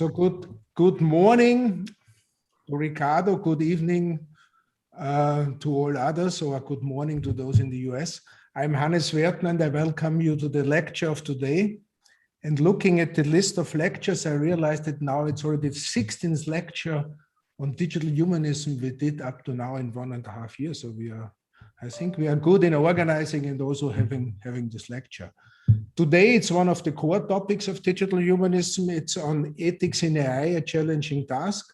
So good morning to Ricardo, good evening to all others, or good morning to those in the US. I'm Hannes Wertner and I welcome you to the lecture of today. And looking at the list of lectures, I realized that now it's already the 16th lecture on digital humanism we did up to now in 1.5 years. So I think we are good in organizing and also having this lecture. Today, it's one of the core topics of digital humanism. It's on ethics in AI, a challenging task.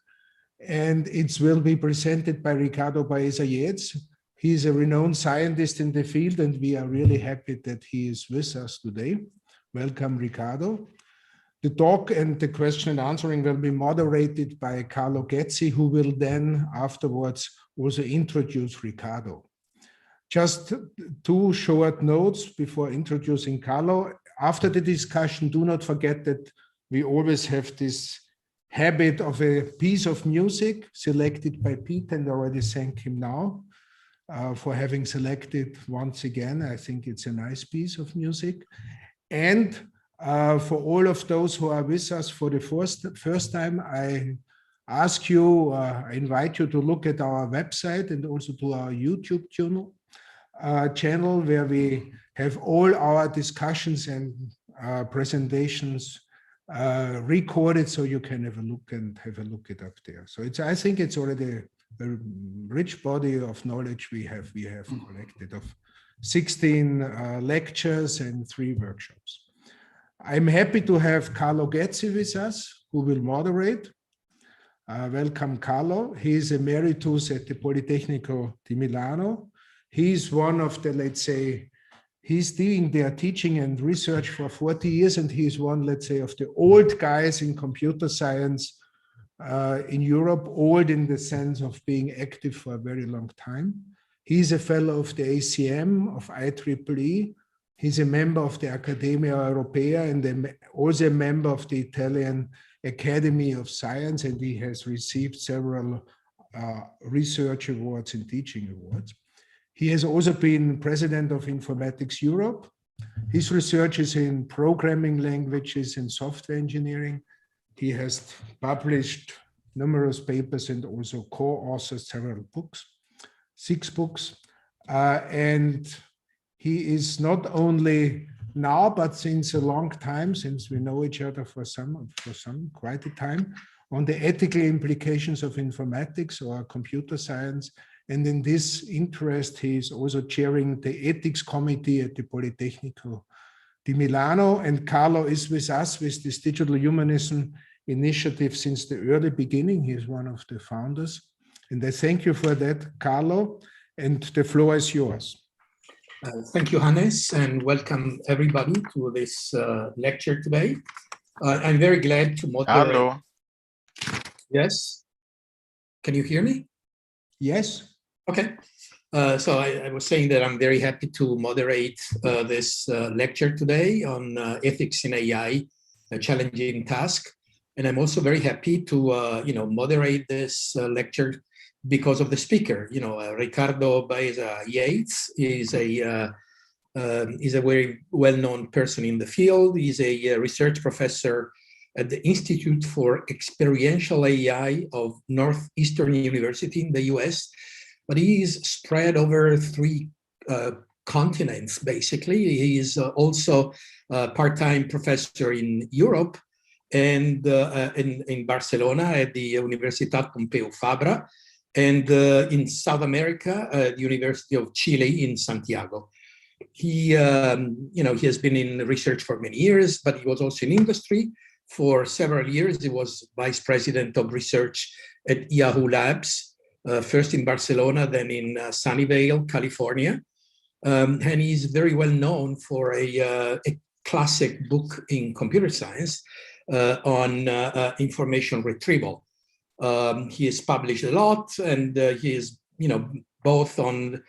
And it will be presented by Ricardo Baeza-Yates. He is a renowned scientist in the field, and we are really happy that he is with us today. Welcome, Ricardo. The talk and the question and answering will be moderated by Carlo Gezzi, who will then afterwards also introduce Ricardo. Just two short notes before introducing Carlo. After the discussion, do not forget that we always have this habit of a piece of music selected by Pete, and I already thank him now for having selected once again. I think it's a nice piece of music. And for all of those who are with us for the first time, I invite you to look at our website and also to our YouTube channel where we have all our discussions and presentations recorded, so you can have a look it up there. So I think it's already a rich body of knowledge we have collected of 16 lectures and 3 workshops. I'm happy to have Carlo Gezzi with us, who will moderate. Welcome, Carlo. He is emeritus at the Politecnico di Milano. He's one of the, let's say, he's doing their teaching and research for 40 years, and he's one, let's say, of the old guys in computer science in Europe, old in the sense of being active for a very long time. He's a fellow of the ACM, of IEEE. He's a member of the Accademia Europea and also a member of the Italian Academy of Science, and he has received several research awards and teaching awards. He has also been president of Informatics Europe. His research is in programming languages and software engineering. He has published numerous papers and also co-authored several books, 6 books. And he is not only now, but since a long time, since we know each other for quite a time, on the ethical implications of informatics or computer science. And in this interest, he is also chairing the ethics committee at the Politecnico di Milano. And Carlo is with us with this digital humanism initiative since the early beginning. He is one of the founders. And I thank you for that, Carlo. And the floor is yours. Thank you, Hannes, and welcome everybody to this lecture today. I'm very glad to moderate. Hello. Yes? Can you hear me? Yes. Okay. So I was saying that I'm very happy to moderate this lecture today on ethics in AI, a challenging task. And I'm also very happy to moderate this lecture because of the speaker. Ricardo Baeza-Yates is a very well-known person in the field. He's a research professor at the Institute for Experiential AI of Northeastern University in the US, but he is spread over 3 continents, basically. He is also a part-time professor in Europe and in Barcelona at the Universitat Pompeu Fabra, and in South America, at the University of Chile in Santiago. He has been in research for many years, but he was also in industry. For several years, he was vice president of research at Yahoo Labs, first in Barcelona, then in Sunnyvale, California. And he's very well known for a classic book in computer science on information retrieval. He has published a lot, and he is, both on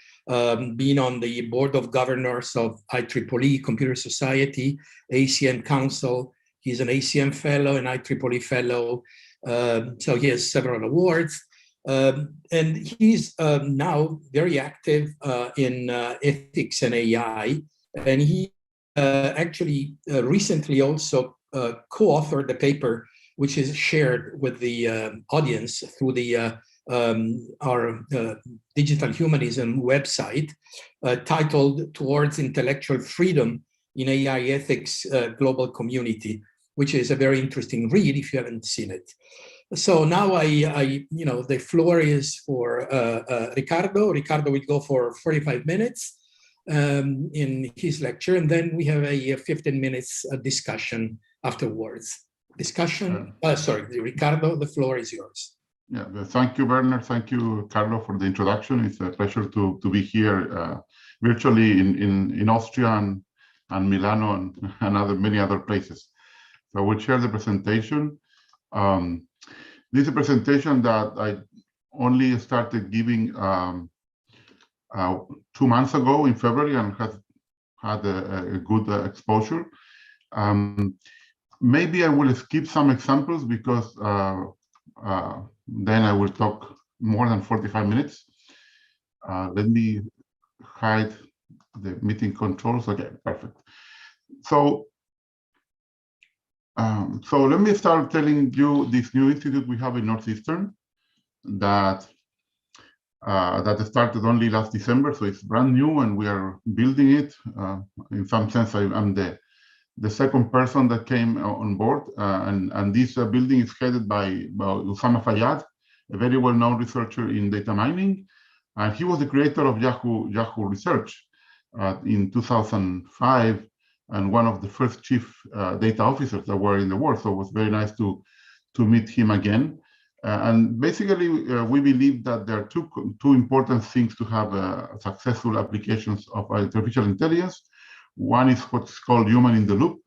being on the board of governors of IEEE, Computer Society, ACM Council. He's an ACM fellow and IEEE fellow. So he has several awards. And he's now very active in ethics and AI. And he actually recently also co-authored a paper which is shared with the audience through the our digital humanism website, titled Towards Intellectual Freedom in AI Ethics Global Community, which is a very interesting read if you haven't seen it. So now the floor is for Ricardo. Ricardo will go for 45 minutes in his lecture, and then we have a 15 minutes discussion afterwards. Sorry, Ricardo, the floor is yours. Yeah, thank you, Werner. Thank you, Carlo, for the introduction. It's a pleasure to be here virtually in Austria and Milano and many other places. So we'll share the presentation. This is a presentation that I only started giving 2 months ago in February and has had a good exposure. Maybe I will skip some examples because then I will talk more than 45 minutes. Let me hide the meeting controls. Okay, perfect. So let me start telling you this new institute we have in Northeastern that started only last December, so it's brand new and we are building it. In some sense, I'm the second person that came on board, and this building is headed by Usama Fayyad, a very well-known researcher in data mining, and he was the creator of Yahoo Research in 2005, and one of the first chief data officers that were in the world. So it was very nice to meet him again. And basically, we believe that there are two important things to have successful applications of artificial intelligence. One is what's called human in the loop.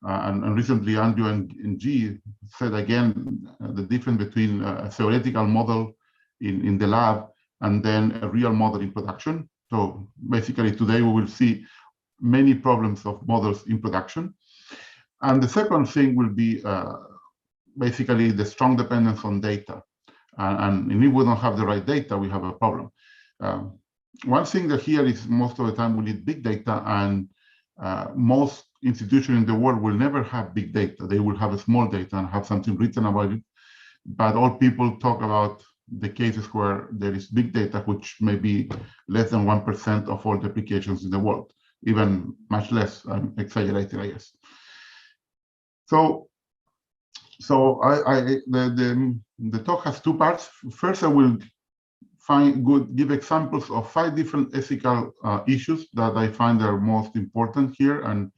And recently, Andrew and G said again the difference between a theoretical model in the lab and then a real model in production. So basically, today we will see many problems of models in production. And the second thing will be basically the strong dependence on data. And if we don't have the right data, we have a problem. One thing that here is most of the time we need big data, and most institutions in the world will never have big data. They will have a small data and have something written about it. But all people talk about the cases where there is big data, which may be less than 1% of all the applications in the world, even much less. I'm exaggerating, I guess. So the talk has two parts. First, I will give examples of 5 different ethical issues that I find are most important here, and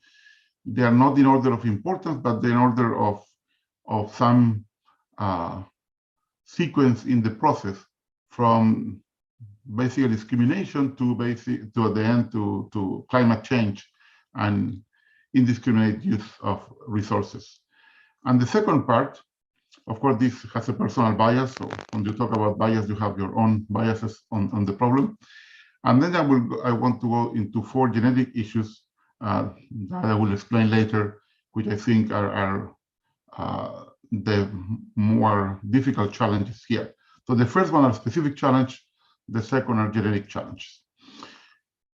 they are not in order of importance, but they're in order of some sequence in the process, from basic discrimination to at the end to climate change and indiscriminate use of resources. And the second part, of course, this has a personal bias. So when you talk about bias, you have your own biases on the problem. And then I want to go into 4 genetic issues that I will explain later, which I think are the more difficult challenges here. So the first one are specific challenge, the second are genetic challenges.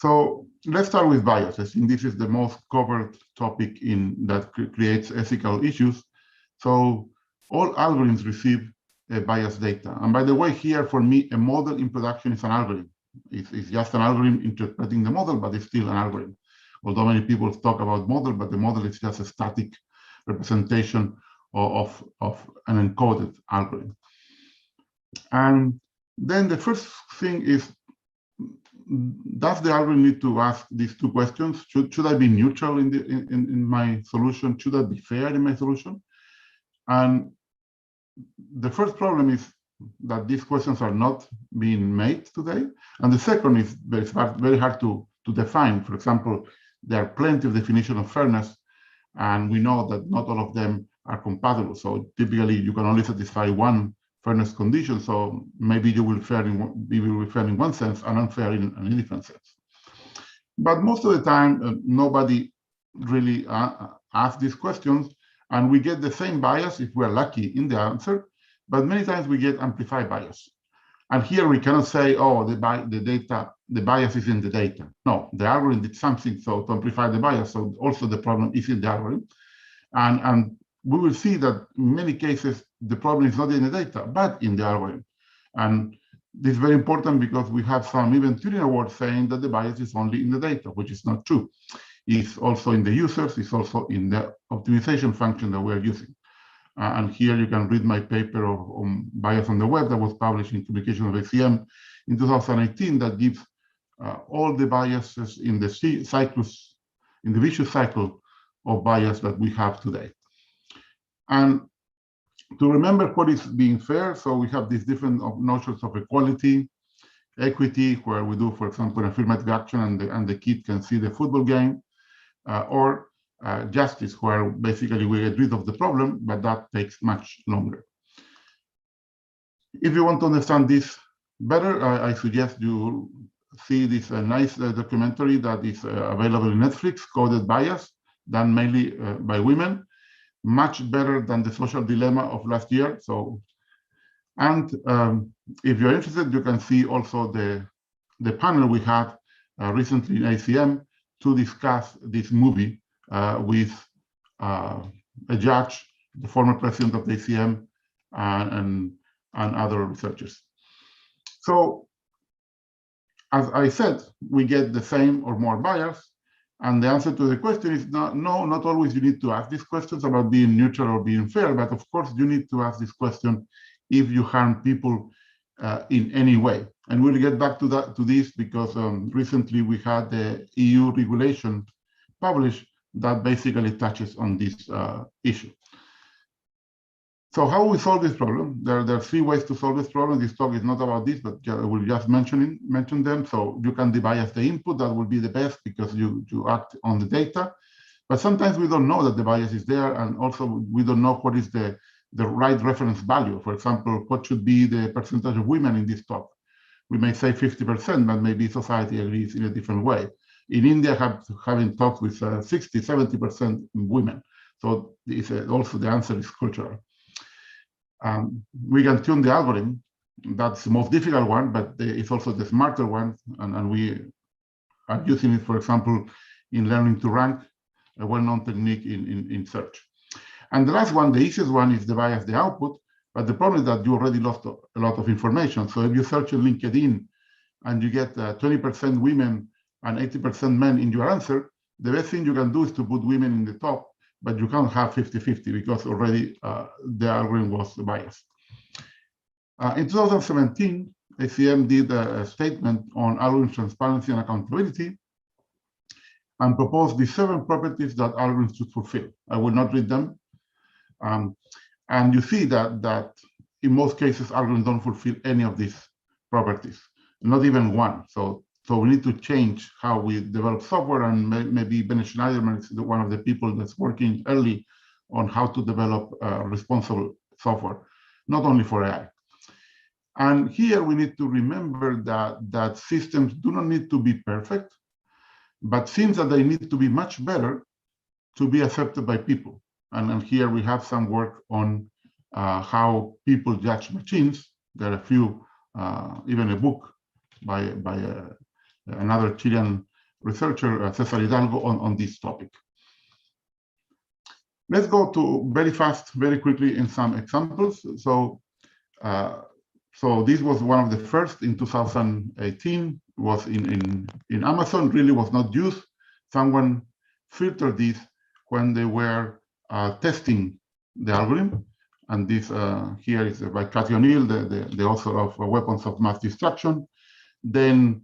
So let's start with bias. I think this is the most covered topic that creates ethical issues. So all algorithms receive biased data. And by the way, here for me, a model in production is an algorithm. It's just an algorithm interpreting the model, but it's still an algorithm. Although many people talk about model, but the model is just a static representation of an encoded algorithm. And then the first thing is, does the algorithm need to ask these 2 questions? Should I be neutral in my solution? Should I be fair in my solution? And the first problem is that these questions are not being made today. And the second is very hard to define. For example, there are plenty of definitions of fairness, and we know that not all of them are compatible. So typically, you can only satisfy one fairness condition. So maybe you will be fair in one sense and unfair in a different sense. But most of the time, nobody really asks these questions. And we get the same bias if we're lucky in the answer, but many times we get amplified bias. And here we cannot say, oh, the bias is in the data. No, the algorithm did something so to amplify the bias. So also the problem is in the algorithm. And we will see that in many cases, the problem is not in the data, but in the algorithm. And this is very important because we have some even Turing Awards saying that the bias is only in the data, which is not true. It's also in the users, it's also in the optimization function that we're using. And here you can read my paper on bias on the web that was published in Communication of ACM in 2018 that gives all the biases in the cycles, in the vicious cycle of bias that we have today. And to remember what is being fair, so we have these different notions of equality, equity, where we do, for example, affirmative action and the kid can see the football game, or justice, where basically we get rid of the problem, but that takes much longer. If you want to understand this better, I suggest you see this nice documentary that is available in Netflix, Coded Bias, done mainly by women, much better than The Social Dilemma of last year. So, and if you're interested, you can see also the panel we had recently in ACM to discuss this movie with a judge, the former president of the ACM, and other researchers. So, as I said, we get the same or more bias. And the answer to the question is no, not always you need to ask these questions about being neutral or being fair, but of course you need to ask this question if you harm people in any way. And we'll get back to this because recently we had the EU regulation published that basically touches on this issue. So how we solve this problem? There are 3 ways to solve this problem. This talk is not about this, but I will just mention them. So you can debias the input. That will be the best because you act on the data. But sometimes we don't know that the bias is there, and also we don't know what is the right reference value. For example, what should be the percentage of women in this talk? We may say 50%, but maybe society agrees in a different way. In India, having talked with 60, 70% women. So also the answer is cultural. We can tune the algorithm. That's the most difficult one, but it's also the smarter one. And we are using it, for example, in learning to rank, a well-known technique in search. And the last one, the easiest one, is debias the output. But the problem is that you already lost a lot of information. So if you search in LinkedIn and you get 20% women and 80% men in your answer, the best thing you can do is to put women in the top, but you can't have 50-50 because already the algorithm was biased. In 2017, ACM did a statement on algorithm transparency and accountability and proposed the 7 properties that algorithms should fulfill. I will not read them. And you see that in most cases, algorithms don't fulfill any of these properties, not even one. So we need to change how we develop software, and maybe Ben Schneiderman is one of the people that's working early on how to develop responsible software, not only for AI. And here we need to remember that systems do not need to be perfect, but seems that they need to be much better to be accepted by people. And here we have some work on how people judge machines. There are a few, even a book by another Chilean researcher, Cesar Hidalgo, on this topic. Let's go to very fast, very quickly in some examples. So this was one of the first in 2018, was in Amazon, really was not used. Someone filtered this when they were testing the algorithm. And this here is by Cathy O'Neill, the author of Weapons of Mass Destruction. Then,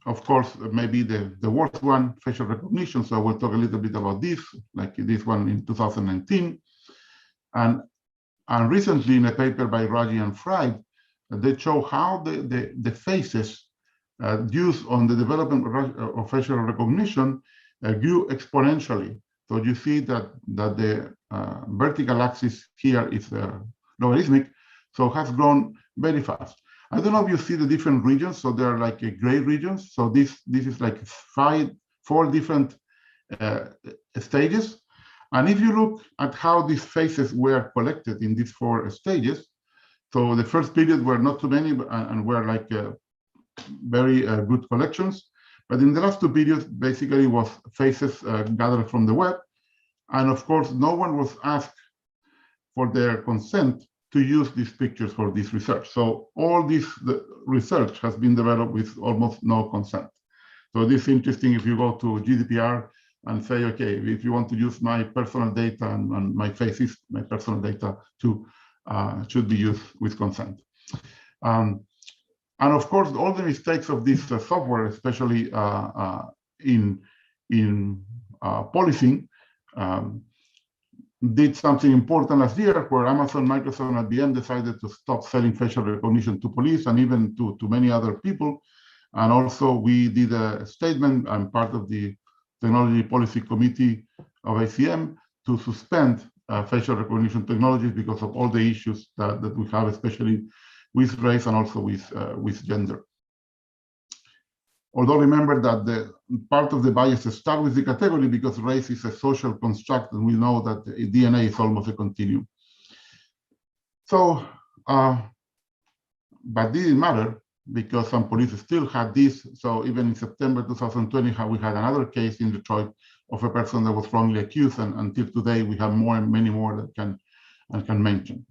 of course, maybe the worst one, facial recognition. So I will talk a little bit about this, like this one in 2019. And recently in a paper by Raji and Fried, they show how the faces used on the development of facial recognition grew exponentially. So you see that the vertical axis here is logarithmic, so has grown very fast. I don't know if you see the different regions. So there are like gray regions. So this is like 4 different stages. And if you look at how these faces were collected in these 4 stages, so the first period were not too many and were like very good collections. But in the last 2 periods, basically was faces gathered from the web. And of course, no one was asked for their consent to use these pictures for this research. So all this research has been developed with almost no consent. So this is interesting if you go to GDPR and say, okay, if you want to use my personal data and my faces, my personal data too, should be used with consent. And of course, all the mistakes of this software, especially in policing, did something important last year where Amazon, Microsoft, and IBM decided to stop selling facial recognition to police and even to many other people. And also we did a statement. I'm part of the Technology Policy Committee of ACM to suspend facial recognition technologies because of all the issues that we have, especially with race and also with gender. Although remember that the part of the bias start with the category because race is a social construct, and we know that DNA is almost a continuum. So, but it didn't matter because some police still had this. So even in September 2020, we had another case in Detroit of a person that was wrongly accused, and until today we have many more that can mention.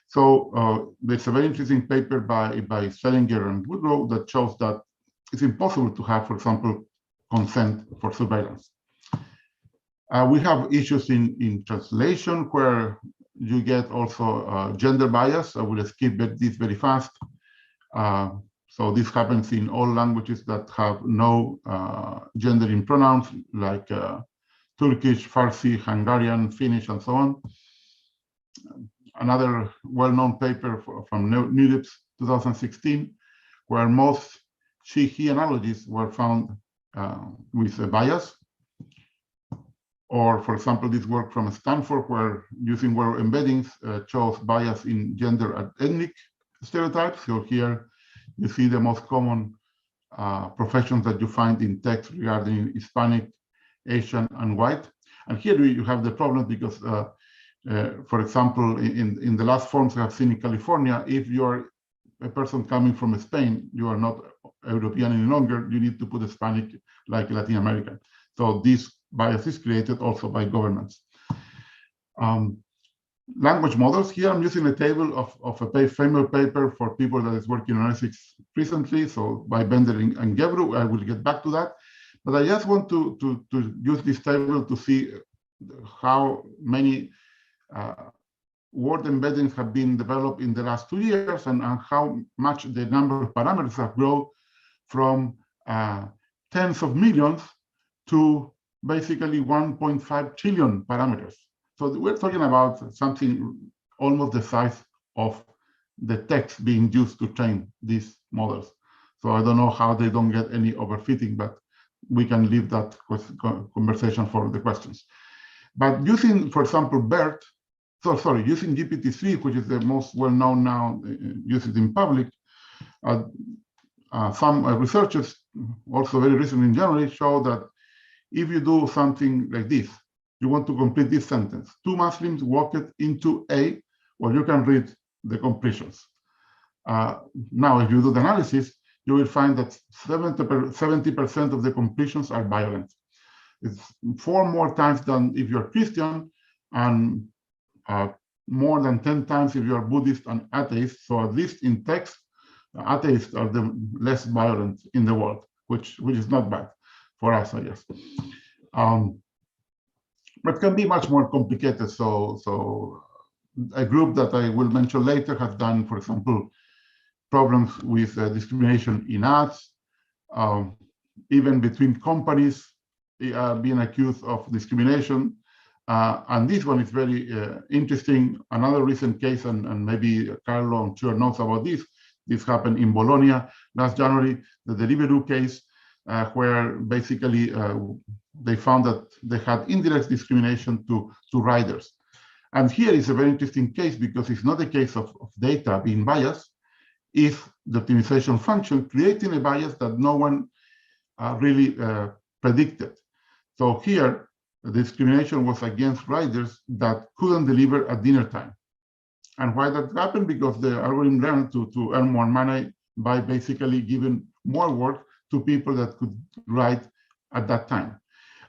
So there's a very interesting paper by Selinger and Woodrow that shows that it's impossible to have, for example, consent for surveillance. We have issues in translation where you get also gender bias. I will skip this very fast. So this happens in all languages that have no gender in pronouns, like Turkish, Farsi, Hungarian, Finnish, and so on. Another well-known paper from NUDIPS 2016, where most she-he analogies were found with a bias. Or, for example, this work from Stanford, where using word embeddings shows bias in gender and ethnic stereotypes. So here you see the most common professions that you find in text regarding Hispanic, Asian, and white. And here you have the problem because, for example, in the last forms I have seen in California, if you're a person coming from Spain, you are not European any longer, you need to put Hispanic like Latin American. So this bias is created also by governments. Language models, here I'm using a table of a famous paper for people that is working on ethics recently, so by Bender and Gebru. I will get back to that. But I just want to use this table to see how many word embeddings have been developed in the last 2 years and how much the number of parameters have grown from tens of millions to basically 1.5 trillion parameters. So we're talking about something almost the size of the text being used to train these models. So I don't know how they don't get any overfitting, but we can leave that conversation for the questions. But using, for example, BERT, using GPT-3, which is the most well-known now, used in public, some researchers, also very recently in January, show that if you do something like this, you want to complete this sentence, 2 Muslims walked into a, well, you can read the completions. Now, if you do the analysis, you will find that 70% of the completions are violent. It's 4 more times than if you're Christian, and more than 10 times if you're Buddhist and atheist. So at least in text, atheists are the less violent in the world, which is not bad for us, I guess. But can be much more complicated. So a group that I will mention later has done, for example, problems with discrimination in ads, even between companies being accused of discrimination. And this one is very interesting. Another recent case, and maybe Carlo, I'm sure, knows about this. This happened in Bologna last January, the Deliveroo case, where basically they found that they had indirect discrimination to riders. And here is a very interesting case because it's not a case of data being biased, it's the optimization function creating a bias that no one really predicted. So here, the discrimination was against riders that couldn't deliver at dinner time. And why that happened? Because the algorithm learned to earn more money by basically giving more work to people that could ride at that time.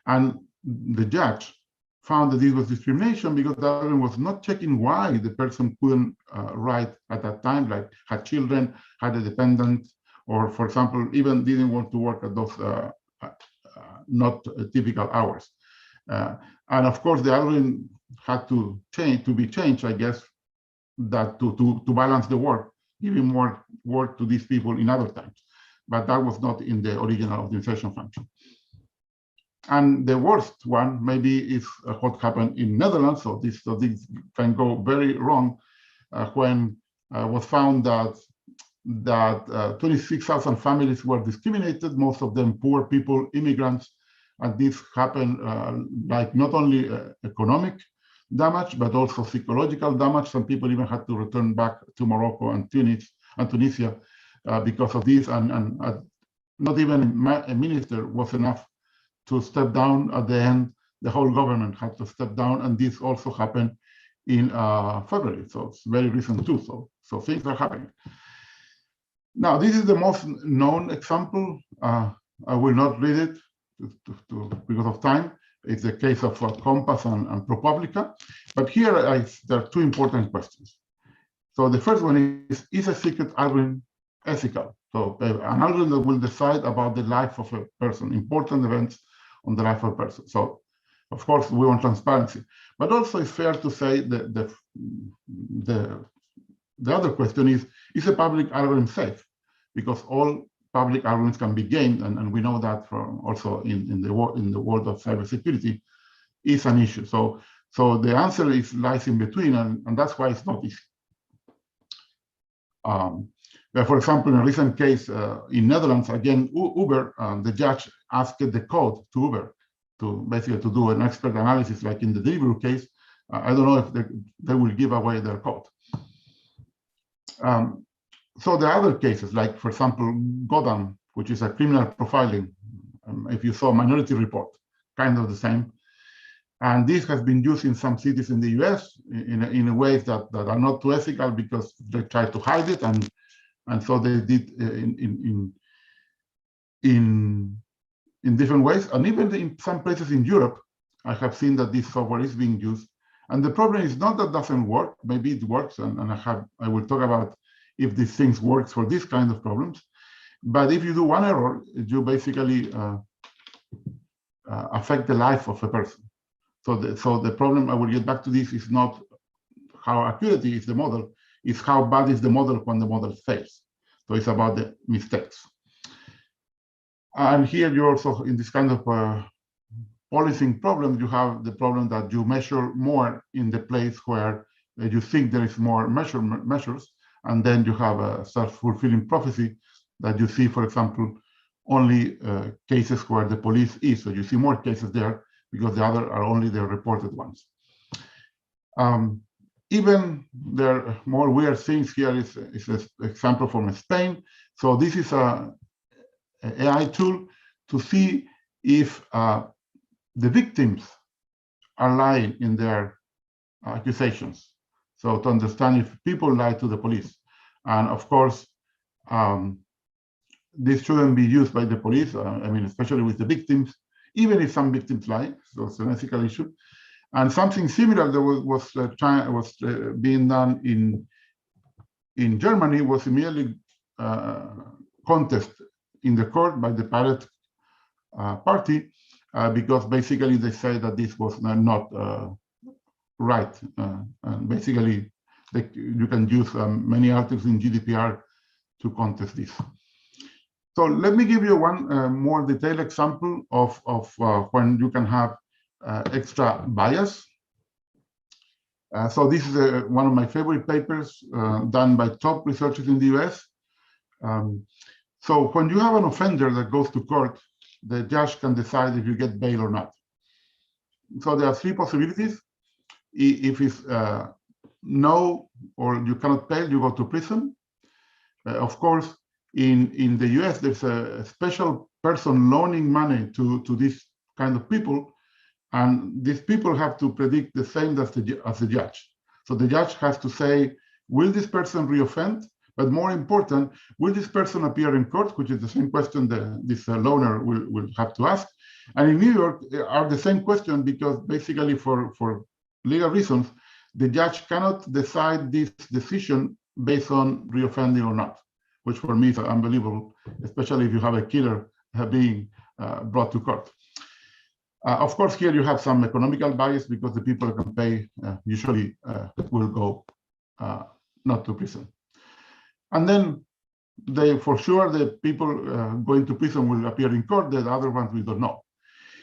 And the judge found that this was discrimination because the algorithm was not checking why the person couldn't write at that time, like had children, had a dependent, or for example, even didn't want to work at those not typical hours. And of course, the algorithm had to be changed, I guess, that to balance the work, giving more work to these people in other times. But that was not in the original optimization function. And the worst one maybe is what happened in Netherlands. So this can go very wrong when was found that 26,000 families were discriminated, most of them poor people, immigrants, and this happened like not only economic damage but also psychological damage. Some people even had to return back to Morocco and Tunisia because of this, and not even a minister was enough to step down. At the end, the whole government had to step down, and this also happened in February. So it's very recent too. So things are happening. Now, this is the most known example. I will not read it because of time. It's the case of Compass and ProPublica. But here there are two important questions. So the first one is a secret algorithm ethical? So an algorithm that will decide about the life of a person, important events on the life of a person. So of course we want transparency, but also it's fair to say that the other question is a public algorithm safe? Because all public algorithms can be gamed, and we know that from also in the world of cybersecurity is an issue. So the answer lies in between, and that's why it's not easy. For example, in a recent case in Netherlands, again, Uber, the judge asked the code to Uber to basically to do an expert analysis, like in the Deliveroo case. I don't know if they will give away their code. So there are other cases, like, for example, Godam, which is a criminal profiling. If you saw Minority Report, kind of the same. And this has been used in some cities in the US in ways that are not too ethical because they try to hide it. And so they did in different ways. And even in some places in Europe, I have seen that this software is being used. And the problem is not that it doesn't work. Maybe it works, and I will talk about if these things works for this kind of problems. But if you do one error, you basically affect the life of a person. So the problem, I will get back to this, is not how accurate is the model, it's how bad is the model when the model fails. So it's about the mistakes. And here you also, in this kind of policing problem, you have the problem that you measure more in the place where you think there is more measures, and then you have a self-fulfilling prophecy that you see, for example, only cases where the police is. So you see more cases there because the other are only the reported ones. Even there are more weird things. Here is an example from Spain. So this is an AI tool to see if the victims are lying in their accusations. So to understand if people lie to the police. And of course, this shouldn't be used by the police. I mean, especially with the victims, even if some victims lie. So it's an ethical issue. And something similar that was being done in Germany was immediately contested in the court by the Pirate Party because basically they say that this was not right. And basically, you can use many articles in GDPR to contest this. So let me give you one more detailed example of when you can have extra bias. So this is one of my favorite papers done by top researchers in the US. So when you have an offender that goes to court, the judge can decide if you get bail or not. So there are three possibilities. If it's no, or you cannot pay, you go to prison. Of course, in the US, there's a special person loaning money to this kind of people, and these people have to predict the same as the judge. So the judge has to say, will this person reoffend? But more important, will this person appear in court, which is the same question that this loaner will have to ask. And in New York are the same question, because basically for legal reasons, the judge cannot decide this decision based on reoffending or not, which for me is unbelievable, especially if you have a killer being brought to court. Of course, here you have some economical bias, because the people who can pay usually will go not to prison. And then for sure, the people going to prison will appear in court. The other ones we don't know.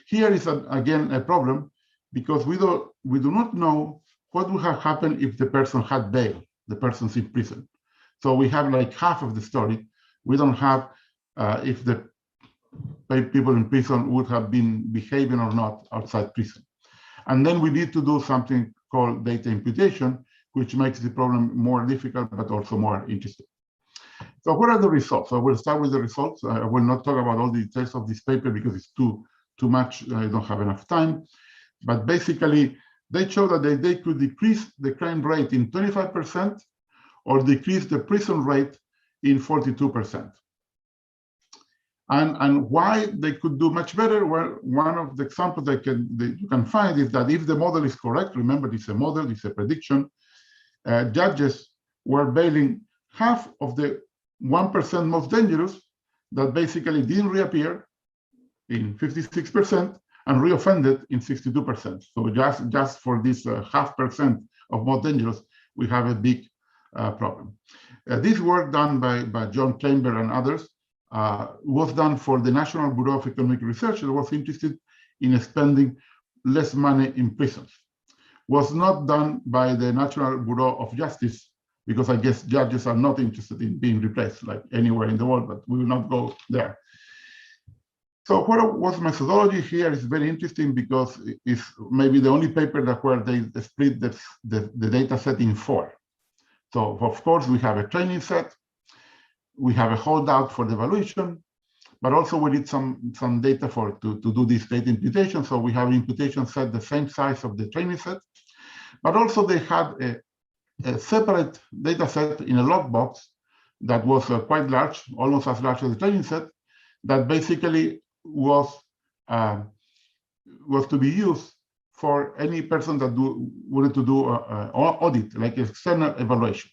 Here is again a problem, because we do not know what would have happened if the person had bail, the person's in prison. So we have like half of the story. We don't have if the people in prison would have been behaving or not outside prison. And then we need to do something called data imputation, which makes the problem more difficult, but also more interesting. So what are the results? So we'll start with the results. I will not talk about all the details of this paper because it's too much. I don't have enough time. But basically, they show that they could decrease the crime rate in 25% or decrease the prison rate in 42%. And why they could do much better? Well, one of the examples that you can find is that if the model is correct, remember it's a model, it's a prediction, judges were bailing half of the 1% most dangerous that basically didn't reappear in 56% and reoffended in 62%. So just for this 0.5% of most dangerous, we have a big problem. This work done by John Kleinberg and others was done for the National Bureau of Economic Research that was interested in spending less money in prisons. Was not done by the National Bureau of Justice, because I guess judges are not interested in being replaced like anywhere in the world, but we will not go there. So what was methodology here is very interesting, because it's maybe the only paper that where they split the data set in 4. So of course we have a training set, we have a holdout for the evaluation, but also we need some data to do this data imputation. So we have an imputation set the same size of the training set, but also they had a separate data set in a logbox that was quite large, almost as large as the training set, that basically was to be used for any person that wanted to do an audit, like external evaluation.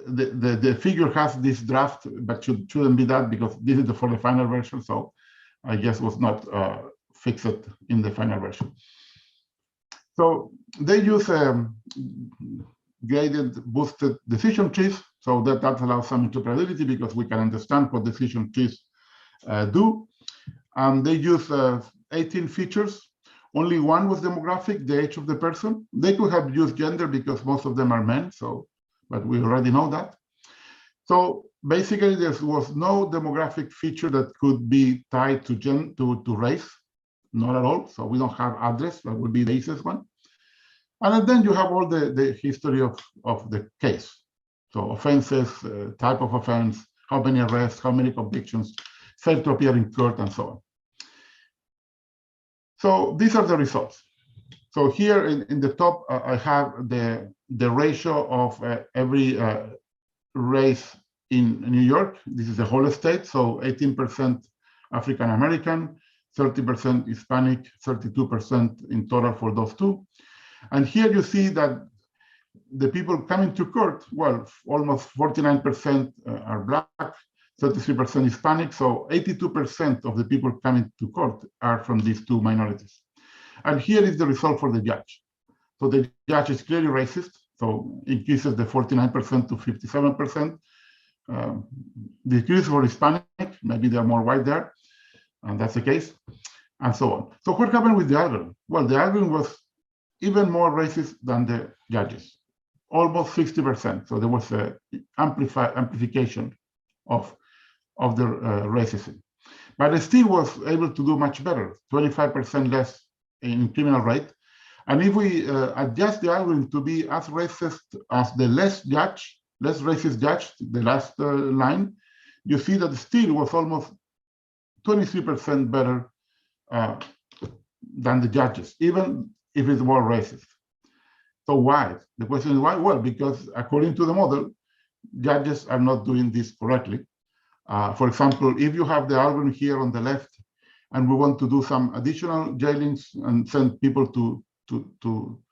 The figure has this draft, but shouldn't be that, because this is for the final version. So I guess was not fixed in the final version. So they use gradient boosted decision trees, so that allows some interpretability, because we can understand what decision trees do. And they use 18 features. Only one was demographic, the age of the person. They could have used gender because most of them are men, but we already know that. So basically, there was no demographic feature that could be tied to race, not at all. So we don't have address, that would be the easiest one. And then you have all the history of the case. So offenses, type of offense, how many arrests, how many convictions, failed to appear in court, and so on. So these are the results. So here in the top, I have the ratio of every race in New York. This is the whole state. So 18% African American, 30% Hispanic, 32% in total for those two. And here you see that the people coming to court, well, almost 49% are Black, 33% Hispanic, so 82% of the people coming to court are from these two minorities. And here is the result for the judge. So the judge is clearly racist, so increases the 49% to 57%. Decrease for Hispanic, maybe they're more white there, and that's the case, and so on. So what happened with the algorithm? Well, the algorithm was even more racist than the judges, almost 60%. So there was an amplification of the racism. But it still was able to do much better, 25% less in criminal rate. And if we adjust the algorithm to be as racist as the less racist judge, the last line, you see that still was almost 23% better than the judges, even if it's more racist. So why? The question is why? Well, because according to the model, judges are not doing this correctly. For example, if you have the algorithm here on the left, and we want to do some additional jailings and send people to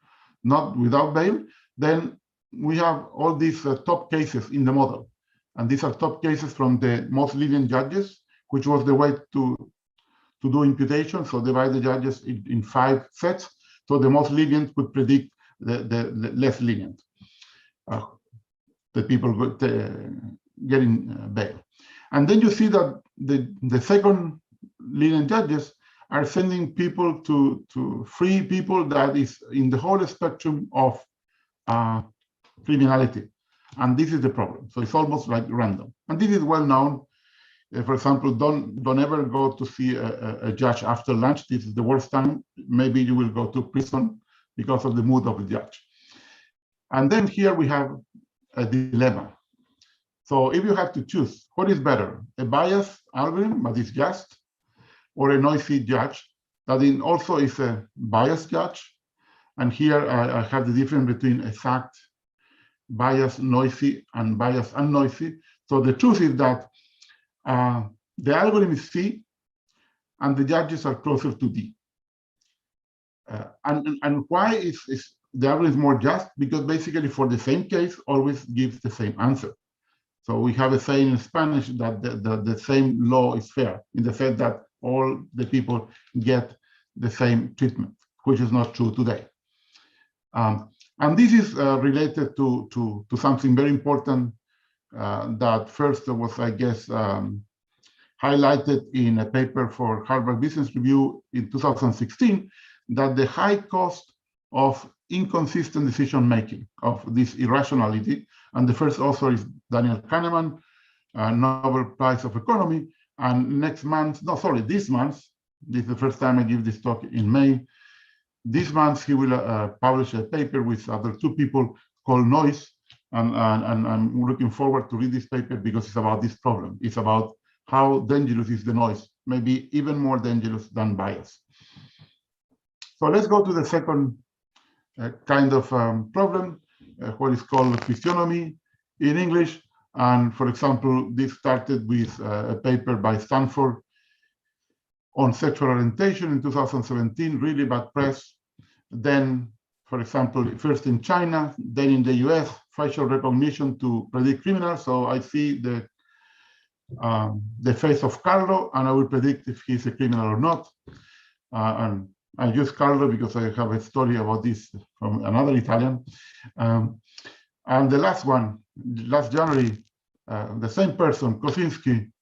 not without bail, then we have all these top cases in the model. And these are top cases from the most lenient judges, which was the way to do imputation. So divide the judges in 5 sets. So the most lenient could predict the less lenient, the people getting bail. And then you see that the second lenient judges are sending people to free people that is in the whole spectrum of criminality. And this is the problem. So it's almost like random. And this is well known. For example, don't ever go to see a judge after lunch. This is the worst time. Maybe you will go to prison because of the mood of the judge. And then here we have a dilemma. So if you have to choose, what is better, a biased algorithm that is just, or a noisy judge that also is a biased judge? And here I have the difference between exact, biased, noisy, and biased unnoisy. So the truth is that the algorithm is C, and the judges are closer to D. And why is the algorithm more just? Because basically for the same case always gives the same answer. So we have a saying in Spanish that the same law is fair, in the sense that all the people get the same treatment, which is not true today. And this is related to something very important that first was, I guess, highlighted in a paper for Harvard Business Review in 2016, that the high cost of inconsistent decision-making, of this irrationality, and the first author is Daniel Kahneman, Nobel Prize of Economy, and this month, this is the first time I give this talk in May, this month he will publish a paper with other 2 people called Noise, and I'm looking forward to read this paper because it's about this problem. It's about how dangerous is the noise, maybe even more dangerous than bias. So let's go to the second kind of problem, what is called physiognomy in English. And for example, this started with a paper by Stanford on sexual orientation in 2017, really bad press. Then, for example, first in China, then in the US, facial recognition to predict criminals. So I see the face of Carlo, and I will predict if he's a criminal or not. And I use Carlo because I have a story about this from another Italian. And the last one, last January, the same person, Kosinski,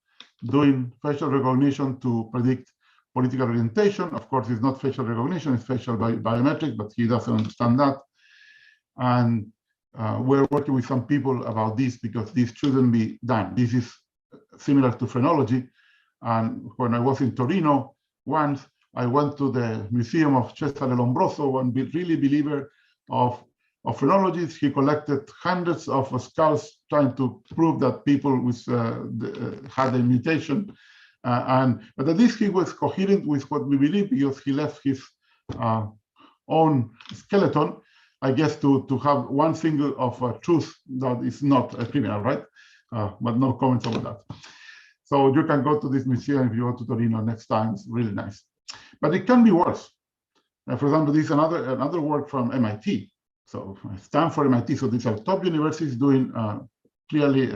doing facial recognition to predict political orientation. Of course, it's not facial recognition, it's facial biometrics, but he doesn't understand that. And we're working with some people about this because this shouldn't be done. This is similar to phrenology. And when I was in Torino once, I went to the Museum of Cesare Lombroso, one really believer of phrenologists. He collected hundreds of skulls trying to prove that people with had a mutation. But at least he was coherent with what we believe because he left his own skeleton, I guess, to have one single of truth that is not a criminal, right? But no comments about that. So you can go to this museum if you go to Torino next time. It's really nice. But it can be worse. For example, this is another work from MIT. So Stanford, MIT. So these are top universities doing clearly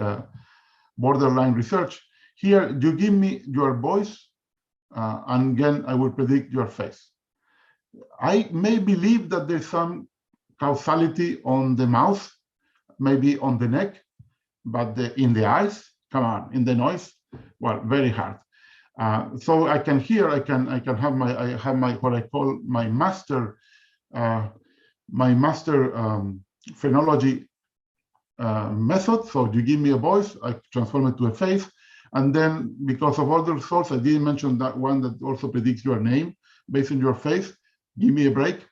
borderline research. Here, you give me your voice, and then I will predict your face. I may believe that there's some causality on the mouth, maybe on the neck, but in the eyes, come on, in the noise, well, very hard. So I can have my what I call my master phrenology method. So you give me a voice, I transform it to a face, and then because of other results, I didn't mention that one that also predicts your name based on your face. Give me a break,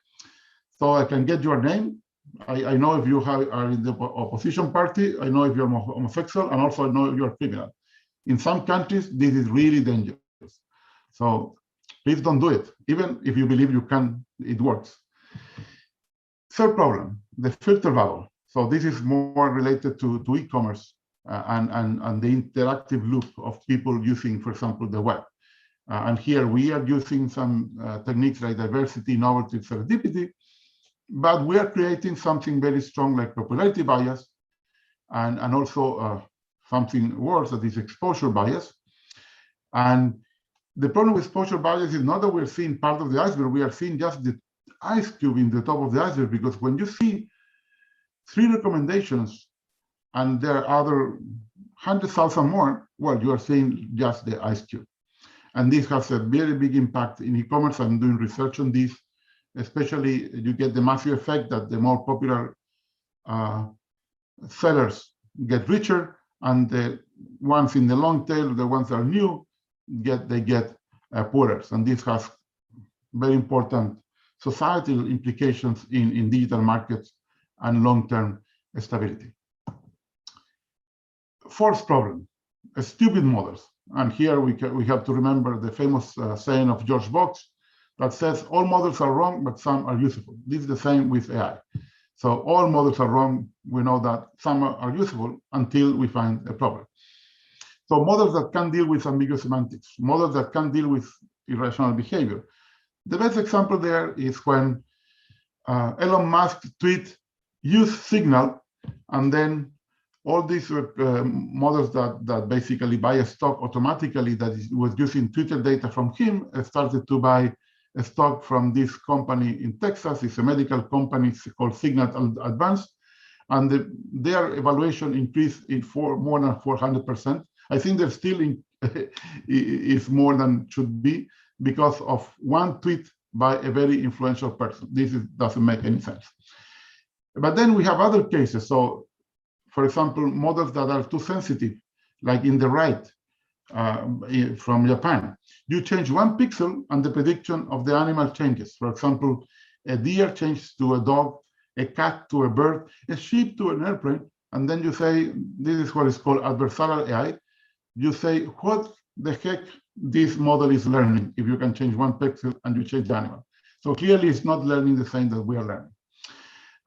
so I can get your name. I know if you are in the opposition party. I know if you're homosexual, and also I know if you're a criminal. In some countries, this is really dangerous. So please don't do it. Even if you believe you can, it works. Third problem, the filter bubble. So this is more related to e-commerce and the interactive loop of people using, for example, the web. And here we are using some techniques like diversity, novelty, serendipity, but we are creating something very strong like popularity bias, and also something worse, that is exposure bias. And the problem with exposure bias is not that we're seeing part of the iceberg, we are seeing just the ice cube in the top of the iceberg, because when you see 3 recommendations and there are other 100,000 more, well, you are seeing just the ice cube. And this has a very big impact in e-commerce. I'm doing research on this, especially you get the massive effect that the more popular sellers get richer, and the ones in the long tail, the ones that are new, get poorer. And this has very important societal implications in digital markets and long-term stability. Fourth problem, stupid models. And here we have to remember the famous saying of George Box that says all models are wrong, but some are useful. This is the same with AI. So all models are wrong. We know that some are useful until we find a problem. So models that can deal with ambiguous semantics, models that can deal with irrational behavior. The best example there is when Elon Musk tweet use signal, and then all these models that basically buy a stock automatically that was using Twitter data from him started to buy a stock from this company in Texas. It's a medical company called Signal Advanced, and their evaluation increased in more than 400%. I think they're still is more than should be because of one tweet by a very influential person. This doesn't make any sense. But then we have other cases. So, for example, models that are too sensitive, like in the right from Japan. You change 1 pixel and the prediction of the animal changes. For example, a deer changes to a dog, a cat to a bird, a sheep to an airplane, and then you say, this is what is called adversarial AI. You say, what the heck this model is learning if you can change 1 pixel and you change the animal. So clearly it's not learning the same that we are learning.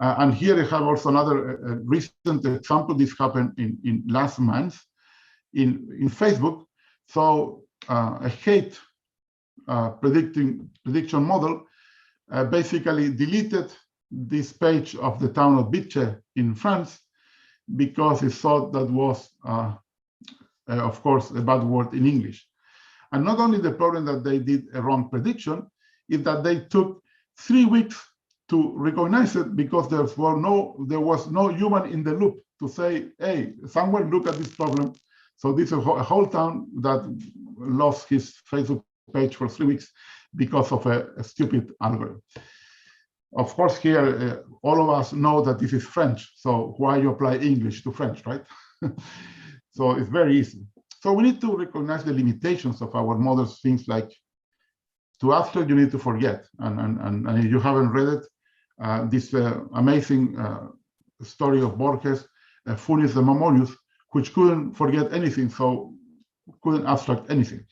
And here I have also another recent example. This happened in last month in Facebook. So a hate prediction model basically deleted this page of the town of Bitche in France because it thought that was, of course, a bad word in English. And not only the problem that they did a wrong prediction, is that they took 3 weeks to recognize it because there was no human in the loop to say, hey, someone look at this problem. So this is a whole town that lost his Facebook page for 3 weeks because of a stupid algorithm. Of course, here, all of us know that this is French. So why you apply English to French, right? So it's very easy. So we need to recognize the limitations of our models, things like to abstract, you need to forget. And if you haven't read it, this amazing story of Borges, Funes the Mammonius, which couldn't forget anything, so couldn't abstract anything.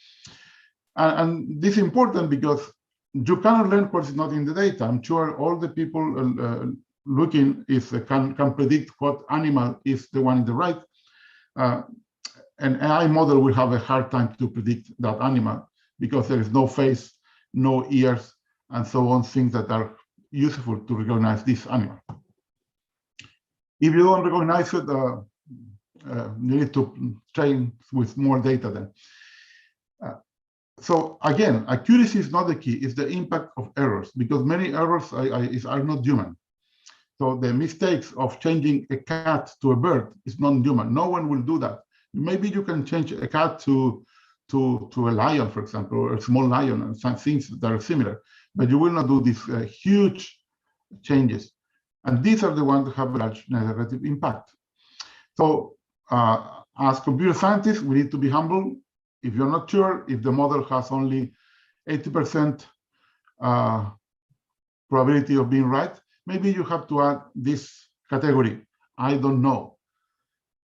And this is important because you cannot learn what is not in the data. I'm sure all the people looking can predict what animal is the one in the right. An AI model will have a hard time to predict that animal because there is no face, no ears, and so on, things that are useful to recognize this animal. If you don't recognize it, you need to train with more data then. So again, accuracy is not the key, it's the impact of errors, because many errors are not human. So the mistakes of changing a cat to a bird is non-human. No one will do that. Maybe you can change a cat to a lion, for example, or a small lion, and some things that are similar, but you will not do these huge changes. And these are the ones that have a large negative impact. So as computer scientists, we need to be humble. If you're not sure, if the model has only 80% probability of being right, maybe you have to add this category, I don't know.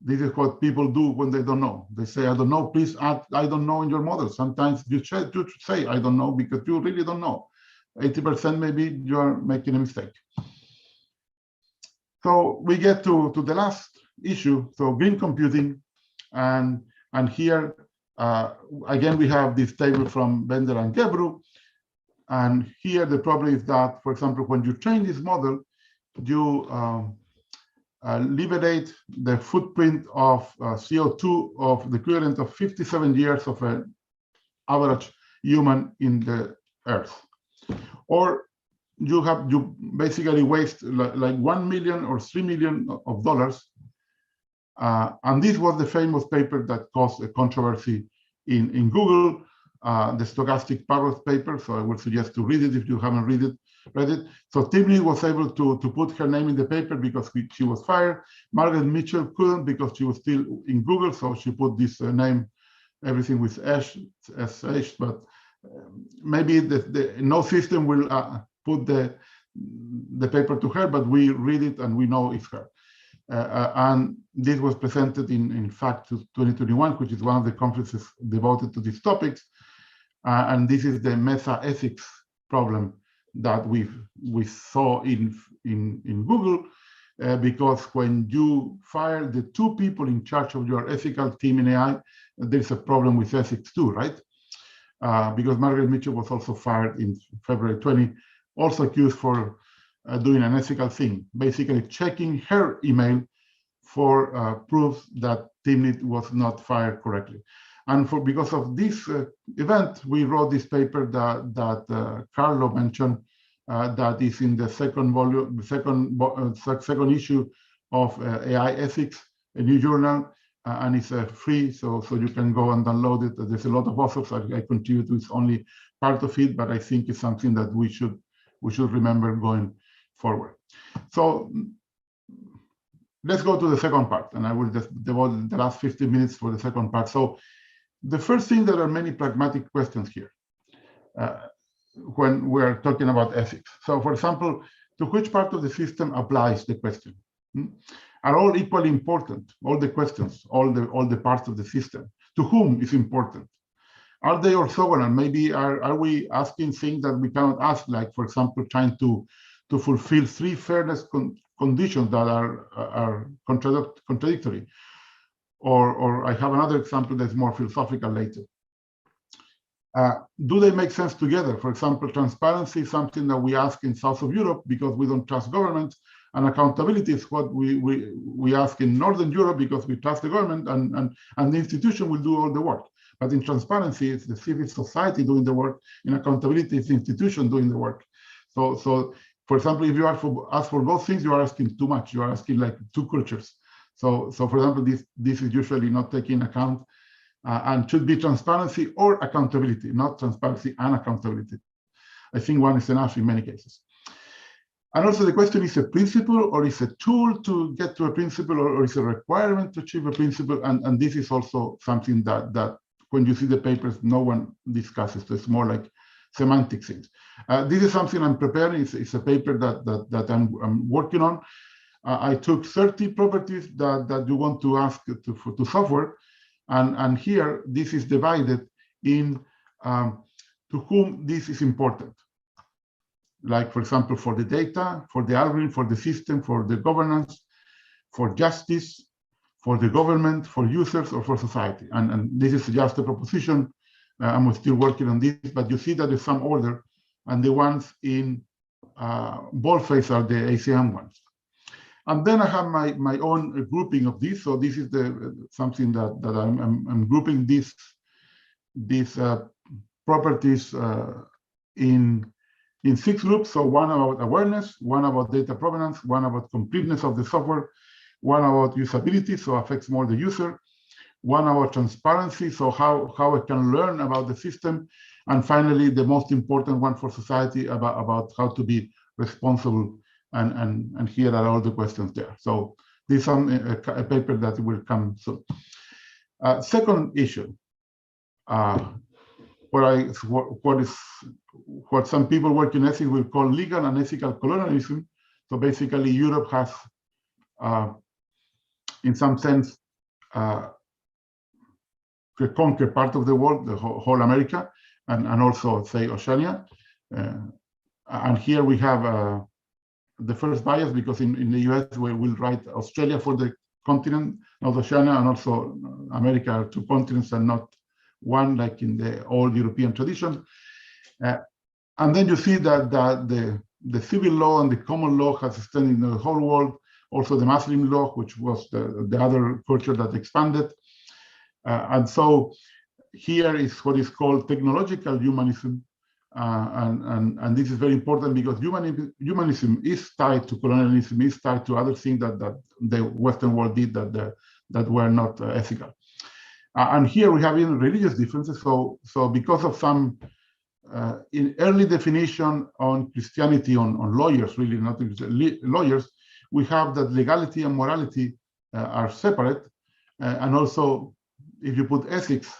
This is what people do when they don't know. They say, I don't know, please add I don't know in your model. Sometimes you should say I don't know because you really don't know. 80% maybe you're making a mistake. So we get to the last issue, so green computing, and here again we have this table from Bender and Gebru, and here the problem is that, for example, when you train this model, you liberate the footprint of CO2 of the equivalent of 57 years of an average human in the Earth, or you basically waste like 1 million or $3 million of dollars. And this was the famous paper that caused a controversy in Google, the stochastic parallel paper. So I would suggest to read it if you haven't read it. So Timnit was able to put her name in the paper because she was fired. Margaret Mitchell couldn't because she was still in Google, so she put this name, everything with SH, but maybe no system will put the paper to her, but we read it and we know it's her. And this was presented in FACT 2021, which is one of the conferences devoted to these topics. And this is the meta-ethics problem that we saw in Google, because when you fire the two people in charge of your ethical team in AI, there's a problem with ethics too, right? Because Margaret Mitchell was also fired in February 20, also accused for doing an ethical thing, basically checking her email for proof that Timnit was not fired correctly. And because of this event, we wrote this paper that Carlo mentioned, that is in the second volume, second issue of AI Ethics, a new journal, and it's free, so you can go and download it. There's a lot of authors. I contribute with only part of it, but I think it's something that we should remember going forward. So let's go to the second part, and I will just devote the last 15 minutes for the second part. So the first thing, there are many pragmatic questions here when we're talking about ethics. So for example, to which part of the system applies the question? Are all equally important? All the questions, all the parts of the system. To whom is important? Are they orthogonal? Maybe are we asking things that we cannot ask, like, for example, trying to fulfill three fairness conditions that are contradictory? Or I have another example that's more philosophical later. Do they make sense together? For example, transparency is something that we ask in South of Europe because we don't trust governments, and accountability is what we ask in Northern Europe because we trust the government, and the institution will do all the work. But in transparency, it's the civil society doing the work. In accountability, it's the institution doing the work. So for example, if you ask for both things, you are asking too much. You are asking like two cultures. So for example, this is usually not taking account, and should be transparency or accountability, not transparency and accountability. I think one is enough in many cases. And also the question, is a principle or is a tool to get to a principle, or is a requirement to achieve a principle? And this is also something that when you see the papers, no one discusses. So it's more like semantic things. This is something I'm preparing. It's a paper that I'm working on. I took 30 properties that you want to ask to software, and here this is divided in to whom this is important. Like, for example, for the data, for the algorithm, for the system, for the governance, for justice, for the government, for users, or for society. And this is just a proposition. I'm still working on this, but you see that there's some order, and the ones in boldface are the ACM ones. And then I have my own grouping of this. So this is something that I'm grouping these properties in 6 groups. So one about awareness, one about data provenance, one about completeness of the software, one about usability, so affects more the user, one about transparency, so how I can learn about the system, and finally the most important one for society about how to be responsible. And here are all the questions there. So this is a paper that will come soon. Second issue, what some people working in ethics will call legal and ethical colonialism. So basically, Europe has, in some sense, conquered part of the world, the whole America, and also, say, Oceania. And here we have the first bias, because in the US we will write Australia for the continent, North Oceania, and also America are two continents and not one, like in the old European tradition. And then you see that the civil law and the common law has extended in the whole world. Also the Muslim law, which was the other culture that expanded. And so here is what is called technological humanism. And this is very important because humanism is tied to colonialism, is tied to other things that the Western world did that were not ethical. And here we have even religious differences. So because of some in early definition on Christianity, on lawyers, really not lawyers, we have that legality and morality are separate. And also, if you put ethics,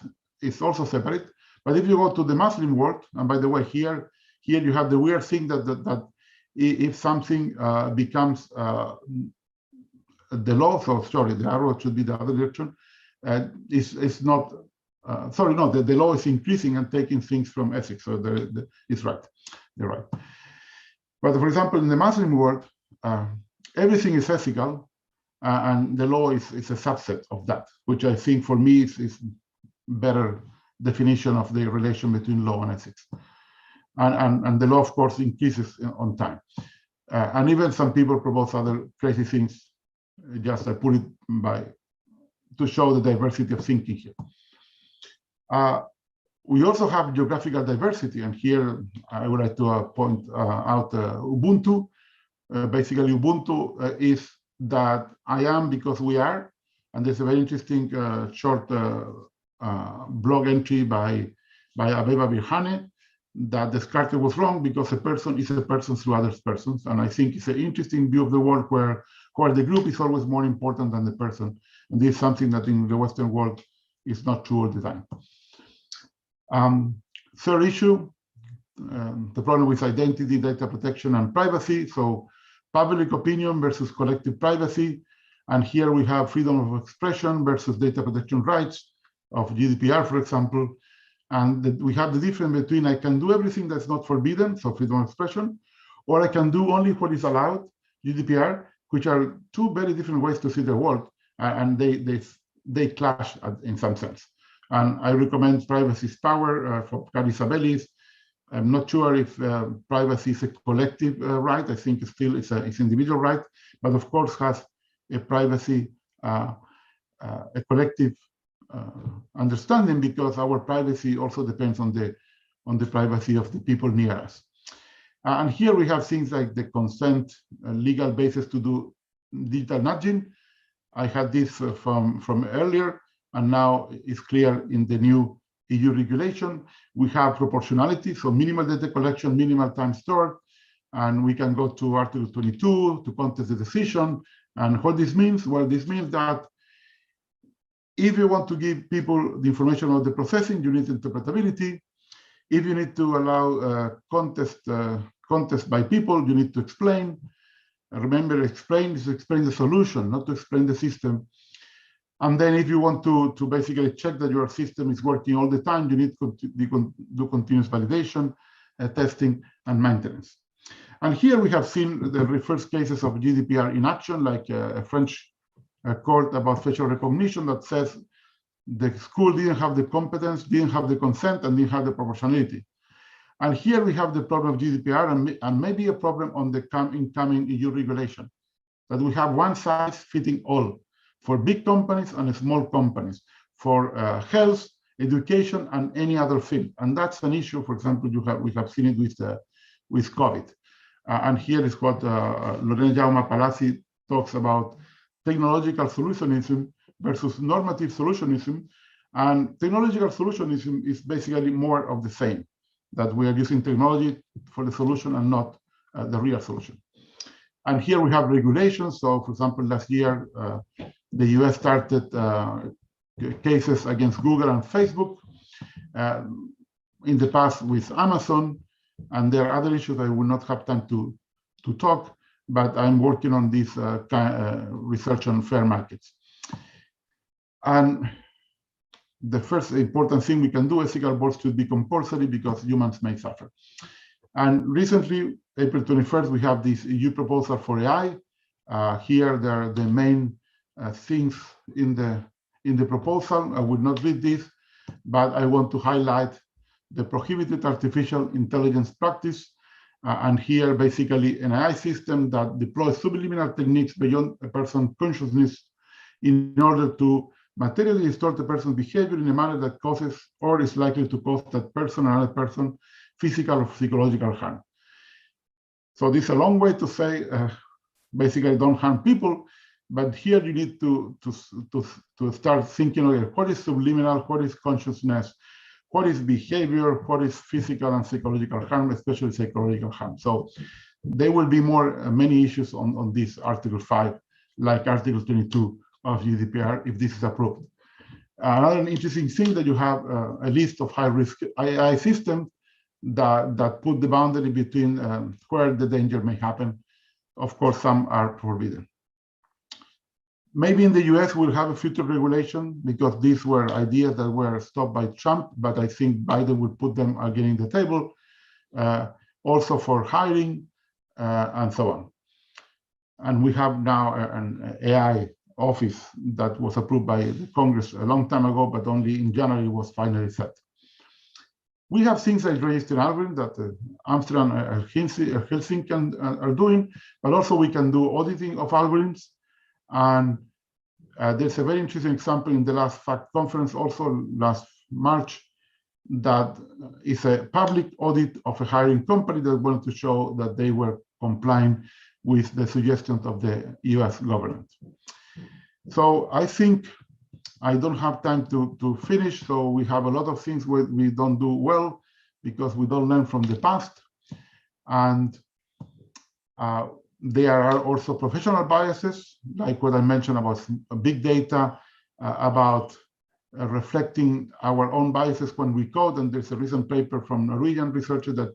it's also separate. But if you go to the Muslim world, and by the way, here you have the weird thing that if something becomes the law, so sorry, the arrow should be the other direction, it's not, sorry, no, the law is increasing and taking things from ethics, so it's right, they're right. But for example, in the Muslim world, everything is ethical, and the law is a subset of that, which I think for me is better definition of the relation between law and ethics. And the law, of course, increases on time. And even some people propose other crazy things, just I put it to show the diversity of thinking here. We also have geographical diversity, and here I would like to point out Ubuntu. Basically, Ubuntu is that I am because we are, and there's a very interesting short blog entry by Abeba Birhane that Descartes was wrong because a person is a person through other persons, and I think it's an interesting view of the world where the group is always more important than the person, and this is something that in the Western world is not true all the time. Third issue, the problem with identity, data protection, and privacy. So public opinion versus collective privacy. And here we have freedom of expression versus data protection rights of GDPR, for example. And we have the difference between I can do everything that's not forbidden, so freedom of expression, or I can do only what is allowed, GDPR, which are two very different ways to see the world. And they clash in some sense. And I recommend Privacy is Power for Carl Isabellis. I'm not sure if privacy is a collective right. I think it's individual right, but of course has a privacy, a collective understanding, because our privacy also depends on the privacy of the people near us. And here we have things like the consent, legal basis to do digital nudging. I had this from earlier, and now it's clear in the new EU regulation. We have proportionality, so minimal data collection, minimal time stored, and we can go to Article 22 to contest the decision. And what this means? Well, this means that if you want to give people the information about the processing, you need interpretability. If you need to allow contest by people, you need to explain. Remember, explain is to explain the solution, not to explain the system. And then if you want to basically check that your system is working all the time, you need to do continuous validation, testing, and maintenance. And here we have seen the first cases of GDPR in action, like a French court about facial recognition that says the school didn't have the competence, didn't have the consent, and didn't have the proportionality. And here we have the problem of GDPR and maybe a problem on the incoming EU regulation, that we have one size fitting all for big companies and small companies, for health, education, and any other field. And that's an issue. For example, we have seen it with COVID. And here is what Lorena Jaume Palazzi talks about: technological solutionism versus normative solutionism. And technological solutionism is basically more of the same, that we are using technology for the solution and not the real solution. And here we have regulations. So, for example, last year, the US started cases against Google and Facebook, in the past with Amazon, and there are other issues I will not have time to talk, but I'm working on this research on fair markets. And the first important thing we can do, ethical boards should be compulsory because humans may suffer. And recently, April 21st, we have this EU proposal for AI. Here, there are the main things in the proposal. I will not read this, but I want to highlight the prohibited artificial intelligence practice. And here, basically, an AI system that deploys subliminal techniques beyond a person's consciousness in order to materially distort a person's behavior in a manner that causes or is likely to cause that person or another person physical or psychological harm. So this is a long way to say, basically, don't harm people. But here you need to start thinking, okay, what is subliminal, what is consciousness, what is behavior, what is physical and psychological harm, especially psychological harm. So there will be many issues on this Article 5, like Article 22 of GDPR, if this is approved. Another interesting thing that you have a list of high-risk AI systems that put the boundary between where the danger may happen. Of course, some are forbidden. Maybe in the US we'll have a future regulation because these were ideas that were stopped by Trump, but I think Biden will put them again in the table, also for hiring and so on. And we have now an AI office that was approved by the Congress a long time ago, but only in January was finally set. We have things like registered algorithms that Amsterdam and Helsinki are doing, but also we can do auditing of algorithms. And there's a very interesting example in the last FACT conference, also last March, that is a public audit of a hiring company that wanted to show that they were complying with the suggestions of the US government. So I think I don't have time to finish. So we have a lot of things we don't do well because we don't learn from the past. And there are also professional biases, like what I mentioned about big data, about reflecting our own biases when we code. And there's a recent paper from a Norwegian researcher that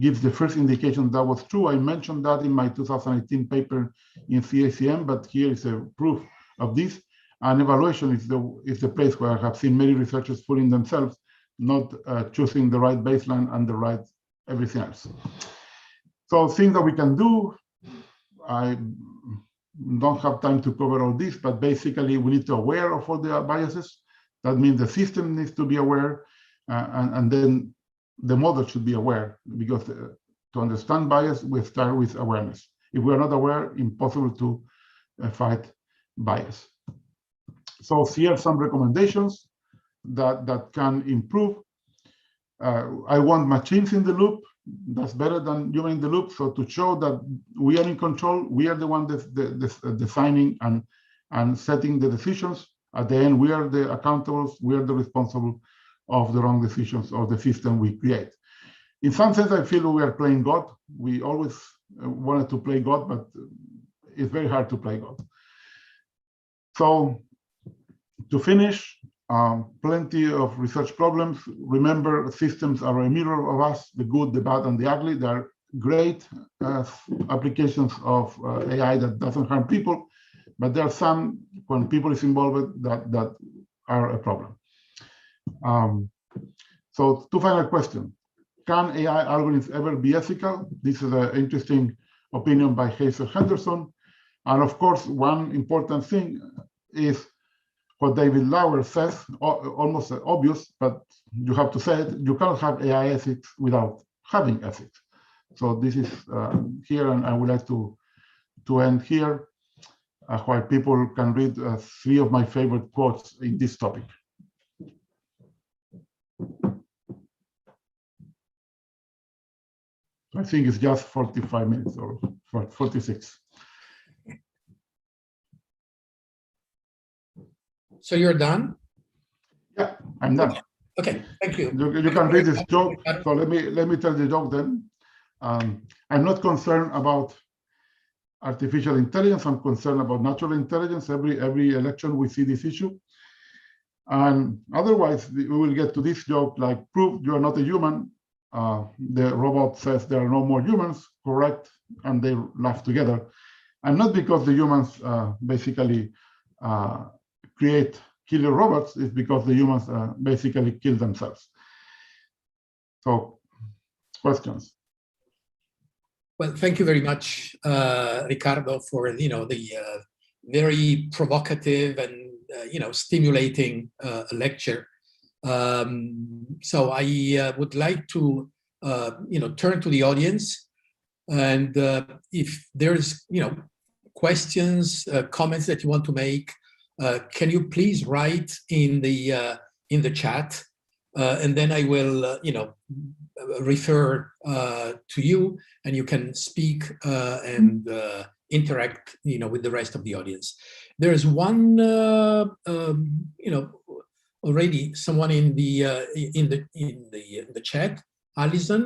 gives the first indication that was true. I mentioned that in my 2018 paper in CACM, but here is a proof of this. And evaluation is the place where I have seen many researchers fooling themselves, not choosing the right baseline and the right everything else. So things that we can do, I don't have time to cover all this, but basically we need to be aware of all the biases. That means the system needs to be aware, and then the model should be aware, because to understand bias, we start with awareness. If we are not aware, impossible to fight bias. So here are some recommendations that can improve. I want machines in the loop. That's better than human in the loop. So to show that we are in control, we are the one designing and setting the decisions. At the end, we are the accountables, we are the responsible of the wrong decisions of the system we create. In some sense, I feel we are playing God. We always wanted to play God, but it's very hard to play God. So to finish, plenty of research problems. Remember, systems are a mirror of us, the good, the bad, and the ugly. They are great applications of AI that doesn't harm people, but there are some, when people is involved, that are a problem. So two final questions. Can AI algorithms ever be ethical? This is an interesting opinion by Hazel Henderson. And of course, one important thing is what David Lauer says, almost obvious, but you have to say it. You cannot have AI ethics without having ethics. So this is here, and I would like to end here, where people can read 3 of my favorite quotes in this topic. I think it's just 45 minutes or 46. So you're done? Yeah, I'm done. Okay, thank you. You can read this joke. So let me tell the joke then. I'm not concerned about artificial intelligence. I'm concerned about natural intelligence. Every election we see this issue. And otherwise, we will get to this joke like, prove you are not a human. The robot says there are no more humans, correct? And they laugh together. And not because the humans basically create killer robots, it's because the humans basically kill themselves. So questions. Well, thank you very much, Ricardo, for the very provocative and stimulating lecture. So I would like to turn to the audience, and if there's questions, comments that you want to make, can you please write in the chat, and then I will refer to you, and you can speak and interact with the rest of the audience. There's one already someone in the chat. Alison,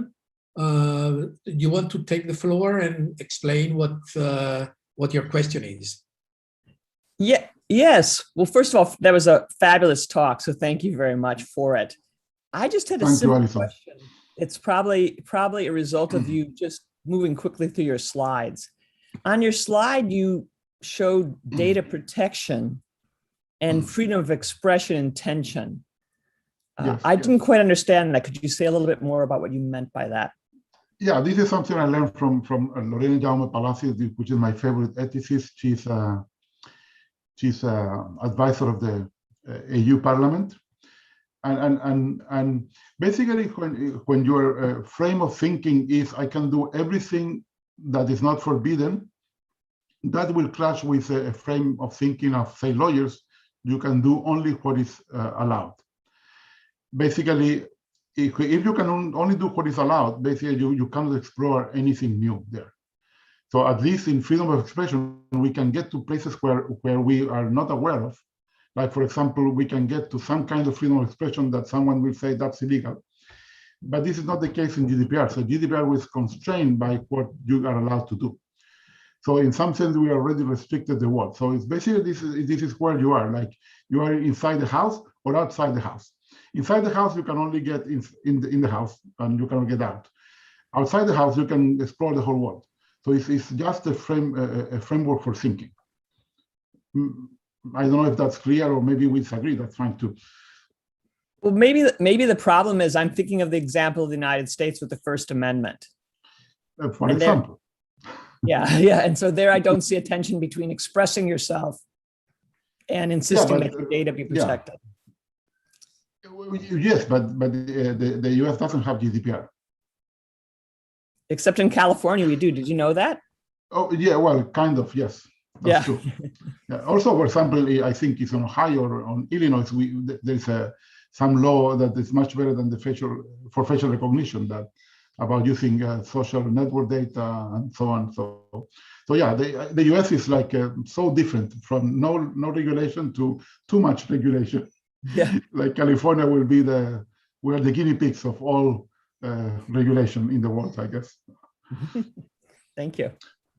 you want to take the floor and explain what your question is? Yeah. Yes. Well, first of all, that was a fabulous talk, so thank you very much for it. I just had a simple question. It's probably a result of you just moving quickly through your slides. On your slide, you showed data protection and freedom of expression intention. I didn't quite understand that. Could you say a little bit more about what you meant by that? Yeah, this is something I learned from Lorena Jaume Palacios, which is my favorite ethicist. She's advisor of the EU Parliament. And basically, when your frame of thinking is, I can do everything that is not forbidden, that will clash with a frame of thinking of, say, lawyers. You can do only what is allowed. Basically, if you can only do what is allowed, basically you cannot explore anything new there. So at least in freedom of expression, we can get to places where we are not aware of. Like, for example, we can get to some kind of freedom of expression that someone will say that's illegal. But this is not the case in GDPR. So GDPR was constrained by what you are allowed to do. So in some sense, we already restricted the world. So it's basically, this is where you are. Like, you are inside the house or outside the house. Inside the house, you can only get in the house, and you cannot get out. Outside the house, you can explore the whole world. So it's just a framework for thinking. I don't know if that's clear, or maybe we disagree. That's fine too. Well, maybe the problem is I'm thinking of the example of the United States with the First Amendment. For example. Yeah. And so there, I don't see a tension between expressing yourself and insisting that your data be protected. Yes, but the US doesn't have GDPR. Except in California, we do. Did you know that? Oh, yeah, well, kind of, yes. That's true. Also, for example, I think it's in Ohio or on Illinois, there's some law that is much better than the facial recognition, that about using social network data and so on. So yeah, the US is like so different, from no regulation to too much regulation. Yeah. Like California will be we're the guinea pigs of all regulation in the world, I guess. Thank you.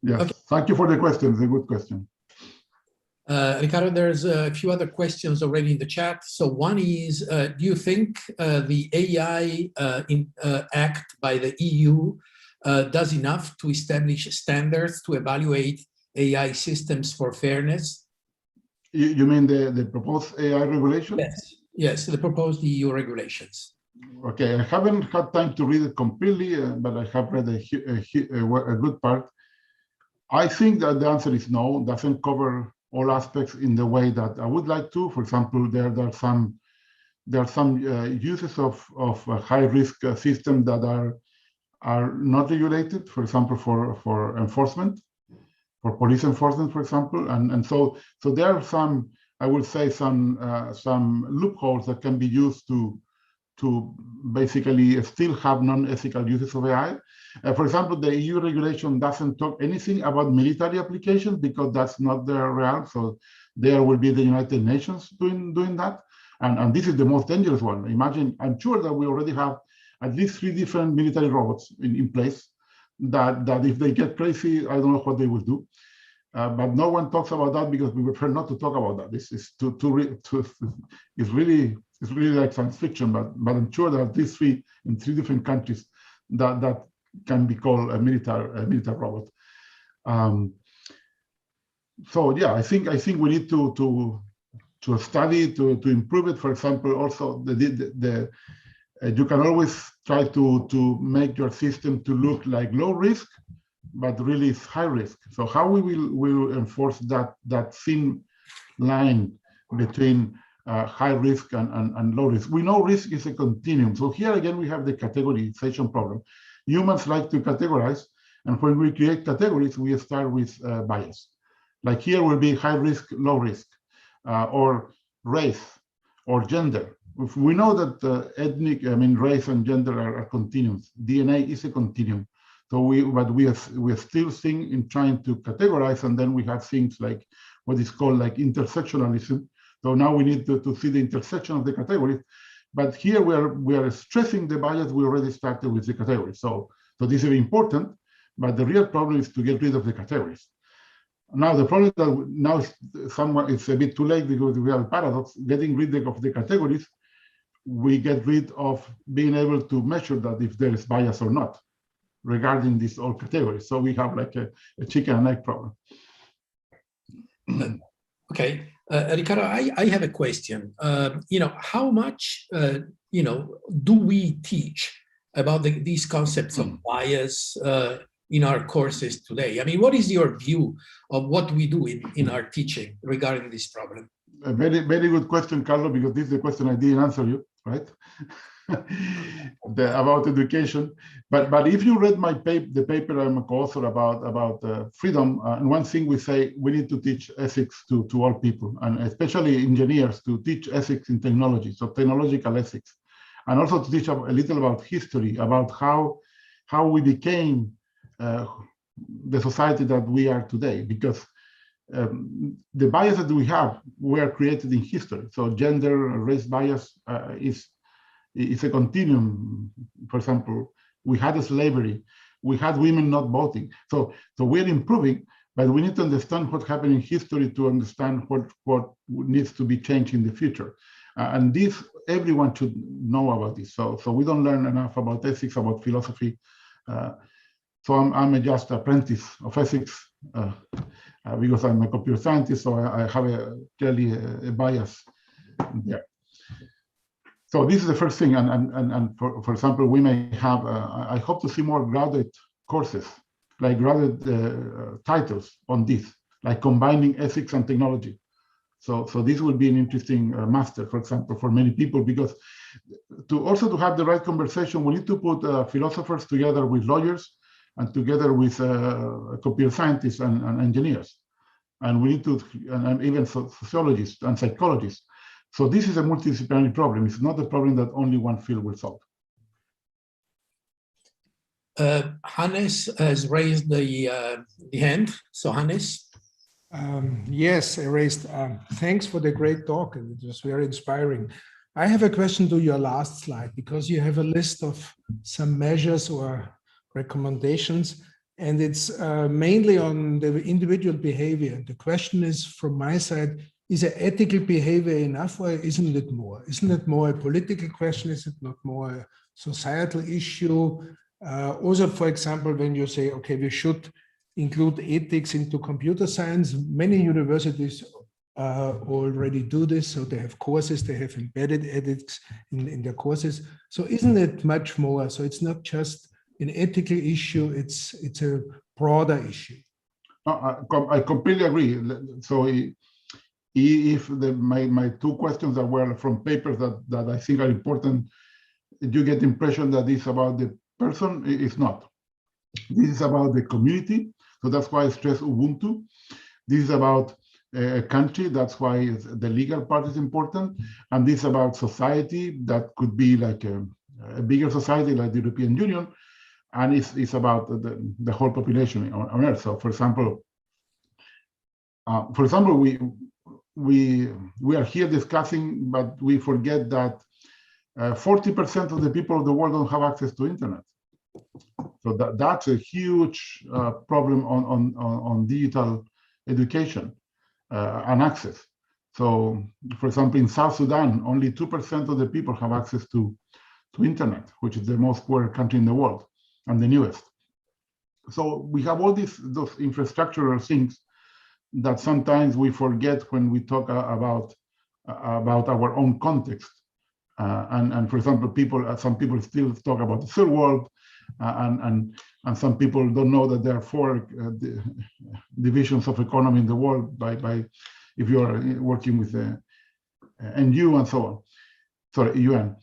Yes, okay. Thank you for the question. It's a good question. Ricardo, there's a few other questions already in the chat. So one is, do you think the AI Act by the EU does enough to establish standards to evaluate AI systems for fairness? You mean the proposed AI regulation? Yes, the proposed EU regulations. Okay, I haven't had time to read it completely, but I have read a good part. I think that the answer is no. It doesn't cover all aspects in the way that I would like to. For example, there are some uses of high-risk systems that are not regulated. For example, for enforcement, for police enforcement, for example, and so there are some, I would say, some loopholes that can be used to basically still have non-ethical uses of AI. For example, the EU regulation doesn't talk anything about military applications because that's not their realm. So there will be the United Nations doing that. And this is the most dangerous one. Imagine, I'm sure that we already have at least 3 different military robots in place that if they get crazy, I don't know what they will do. But no one talks about that because we prefer not to talk about that. This is it's really like science fiction, but I'm sure there are these 3 in 3 different countries that can be called a military robot. So yeah, I think we need to study to improve it. For example, also You can always try to make your system to look like low risk, but really it's high risk. So how we will enforce that thin line between high risk and low risk? We know risk is a continuum. So here again, we have the categorization problem. Humans like to categorize, and when we create categories, we start with bias. Like here will be high risk, low risk, or race, or gender. If we know that race and gender are continuums. DNA is a continuum. So we are still seeing in trying to categorize, and then we have things like what is called like intersectionalism. So now we need to see the intersection of the categories. But here we are stressing the bias we already started with the categories. So this is important, but the real problem is to get rid of the categories. Now the problem that now it's a bit too late because we have a paradox. Getting rid of the categories, we get rid of being able to measure that if there is bias or not regarding these all categories. So we have like a chicken and egg problem. Okay, Ricardo, I have a question. How much, do we teach about these concepts of bias in our courses today? I mean, what is your view of what we do in our teaching regarding this problem? A very, very good question, Carlos, because this is the question I didn't answer you, right? About education. But if you read the paper I'm a co-author about freedom, and one thing we say, we need to teach ethics to all people, and especially engineers, to teach ethics in technology, so technological ethics, and also to teach a little about history, about how we became the society that we are today, because the biases that we have were created in history. So gender, race bias is a continuum. For example, we had slavery, we had women not voting. So we're improving, but we need to understand what happened in history to understand what needs to be changed in the future. And this, everyone should know about this. So we don't learn enough about ethics, about philosophy. So I'm just an apprentice of ethics because I'm a computer scientist, so I have clearly a bias there. So this is the first thing, and for example, we may have, I hope to see more graduate courses, like graduate titles on this, like combining ethics and technology. So this will be an interesting master, for example, for many people, because to have the right conversation, we need to put philosophers together with lawyers and together with computer scientists and engineers. And we need to, and even sociologists and psychologists. So this is a multidisciplinary problem. It's not a problem that only one field will solve. Hannes has raised the hand. So Hannes. Yes, I raised. Thanks for the great talk. It was very inspiring. I have a question to your last slide, because you have a list of some measures or recommendations, and it's mainly on the individual behavior. And the question is, from my side, is an ethical behavior enough, or isn't it more? Isn't it more a political question? Is it not more a societal issue? Also, for example, when you say, okay, we should include ethics into computer science, many universities already do this. So they have courses, they have embedded ethics in their courses. So isn't it much more? So it's not just an ethical issue, it's a broader issue. I completely agree. So if my two questions that were from papers that I think are important, you get the impression that it's about the person. It's not. This is about the community. So that's why I stress Ubuntu. This is about a country. That's why the legal part is important. And this is about society. That could be like a bigger society like the European Union. And it's about the whole population on Earth. So for example, we are here discussing, but we forget that 40% of the people of the world don't have access to internet. So that's a huge problem on digital education and access. So, for example, in South Sudan, only 2% of the people have access to internet, which is the most poor country in the world and the newest. So we have all those infrastructural things that sometimes we forget when we talk about our own context. And for example, some people still talk about the third world, and some people don't know that there are four divisions of economy in the world by if you are working with the NU and so on. Sorry, UN.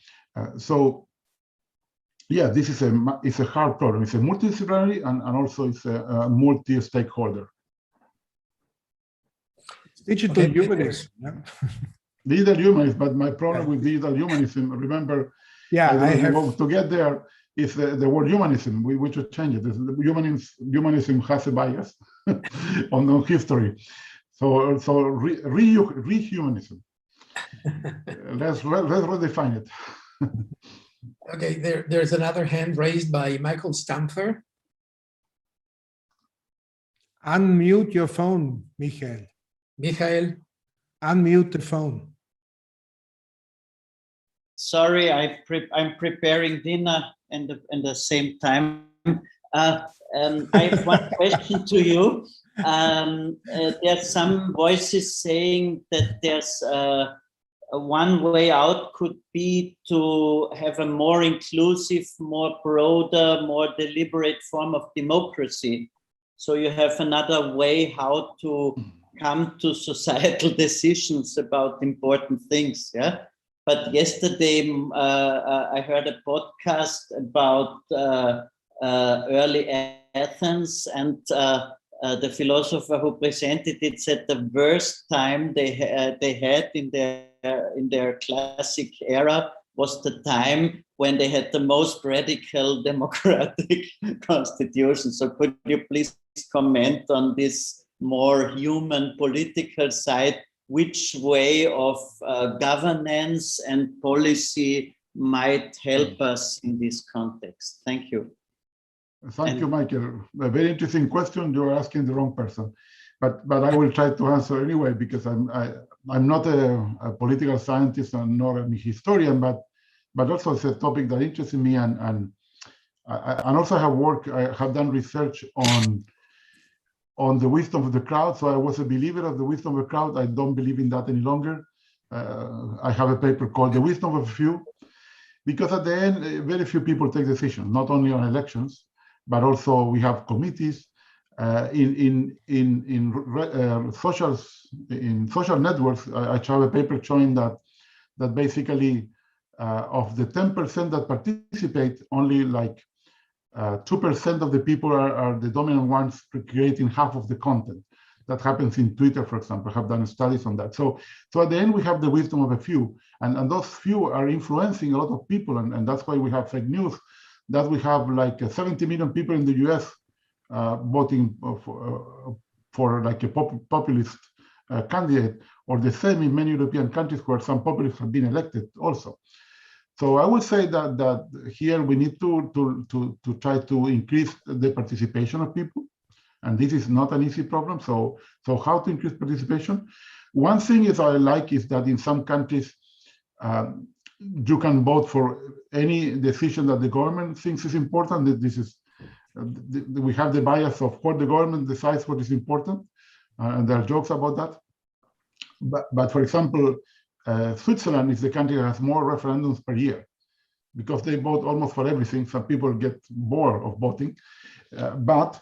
So yeah, this is it's a hard problem. It's a multidisciplinary and also it's a multi-stakeholder. Digital humanism. Yeah? Digital humanism, but my problem with digital humanism, remember, to get there is the word humanism. We should change it. Humanism has a bias on history. So rehumanism. Let's redefine it. Okay, there's another hand raised by Michael Stamfer. Unmute your phone, Michael. Michael. Unmute the phone. Sorry, I'm preparing dinner and at the same time. I have one question to you. There's some voices saying that there's one way out could be to have a more inclusive, more broader, more deliberate form of democracy. So you have another way how to come to societal decisions about important things. Yeah. But yesterday I heard a podcast about early Athens, and the philosopher who presented it said the worst time they had in their classic era was the time when they had the most radical democratic constitution. So could you please comment on this more human political side? Which way of governance and policy might help us in this context? Thank you. Thank you, Michael. A very interesting question. You're asking the wrong person, but I will try to answer anyway, because I'm not a political scientist and nor a historian, but also it's a topic that interests me, and also I have done research on the wisdom of the crowd. So I was a believer of the wisdom of the crowd. I don't believe in that any longer. I have a paper called The Wisdom of a Few, because at the end, very few people take decisions, not only on elections, but also we have committees in social networks. I have a paper showing that basically of the 10% that participate, only like 2% of the people are the dominant ones creating half of the content. That happens in Twitter, for example. I have done studies on that. So at the end, we have the wisdom of a few, and those few are influencing a lot of people, and that's why we have fake news, that we have like 70 million people in the US voting for like a populist candidate, or the same in many European countries where some populists have been elected also. So I would say that here we need to try to increase the participation of people, and this is not an easy problem. So how to increase participation? One thing is I like is that in some countries you can vote for any decision that the government thinks is important. That this is we have the bias of what the government decides what is important, and there are jokes about that. But for example, Switzerland is the country that has more referendums per year, because they vote almost for everything. Some people get bored of voting, but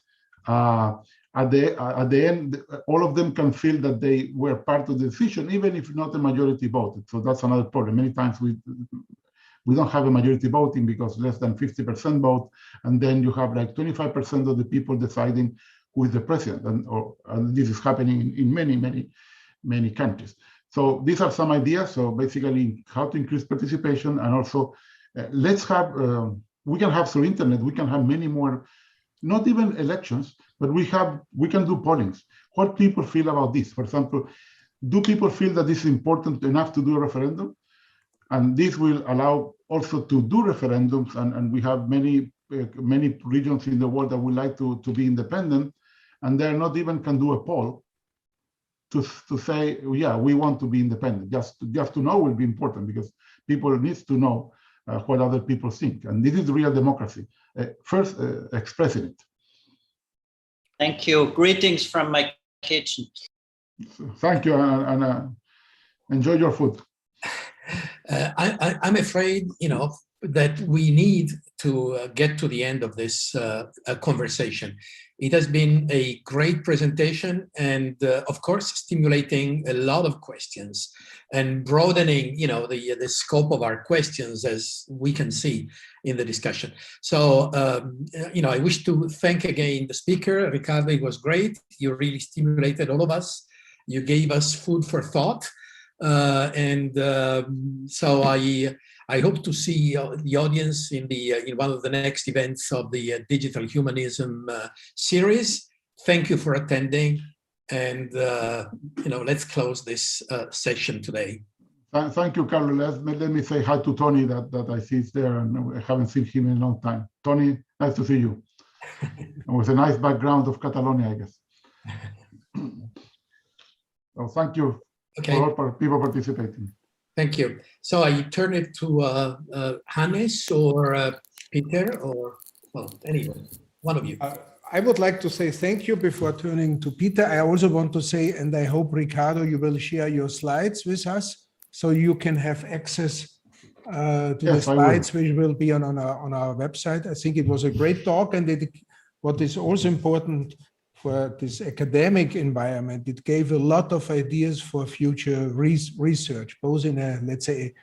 at the end, all of them can feel that they were part of the decision, even if not a majority voted. So that's another problem. Many times we don't have a majority voting because less than 50% vote, and then you have like 25% of the people deciding who is the president, and this is happening in many countries. So these are some ideas. So basically, how to increase participation, and also let's have we can have through internet. We can have many more, not even elections, but we can do pollings. What people feel about this? For example, do people feel that this is important enough to do a referendum? And this will allow also to do referendums. And we have many regions in the world that would like to be independent, and they're not even can do a poll to say, yeah, we want to be independent. Just to know will be important, because people need to know what other people think. And this is real democracy. First, expressing it. Thank you. Greetings from my kitchen. Thank you, and enjoy your food. I'm afraid, that we need to get to the end of this conversation. It has been a great presentation and, of course, stimulating a lot of questions and broadening, the scope of our questions, as we can see in the discussion. So, I wish to thank again the speaker, Ricardo. It was great. You really stimulated all of us. You gave us food for thought. So I hope to see the audience in one of the next events of the Digital Humanism series. Thank you for attending, and let's close this session today. Thank you, Carlo. Let me say hi to Tony that I see is there, and I haven't seen him in a long time. Tony, nice to see you. And with a nice background of Catalonia, I guess. So thank you. Okay. For all people participating. Thank you. So I turn it to Hannes or Peter or, well, anyone, one of you. I would like to say thank you before turning to Peter. I also want to say, and I hope, Ricardo, you will share your slides with us so you can have access to the slides which will be on our website. I think it was a great talk, and what is also important for this academic environment, it gave a lot of ideas for future research, both in a, let's say,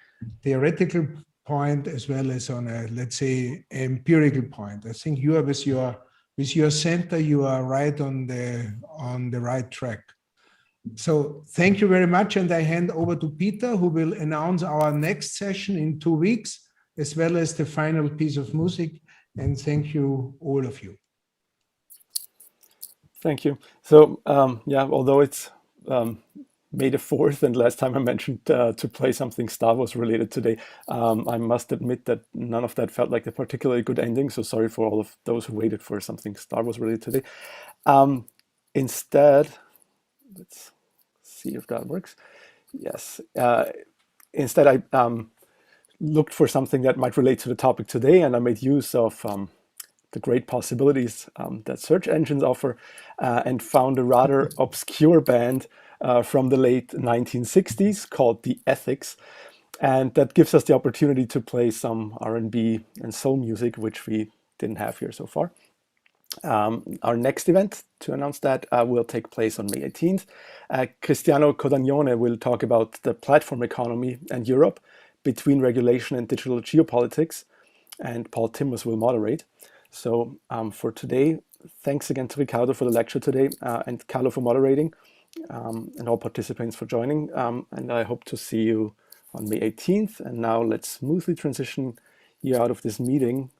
theoretical point as well as on a, let's say, empirical point. I think you are with your center, you are right on the right track. So thank you very much, and I hand over to Peter, who will announce our next session in 2 weeks, as well as the final piece of music. And thank you, all of you. Thank you. So although it's May the 4th, and last time I mentioned to play something Star Wars related today, I must admit that none of that felt like a particularly good ending. So sorry for all of those who waited for something Star Wars related today. Instead, let's see if that works. Yes. Instead, I looked for something that might relate to the topic today, and I made use of the great possibilities that search engines offer, and found a rather obscure band from the late 1960s called The Ethics. And that gives us the opportunity to play some R&B and soul music, which we didn't have here so far. Our next event, to announce that, will take place on May 18th. Christiano will talk about the platform economy and Europe between regulation and digital geopolitics, and Paul Timmers will moderate. So for today, thanks again to Ricardo for the lecture today, and Carlo for moderating, and all participants for joining. And I hope to see you on May 18th. And now let's smoothly transition you out of this meeting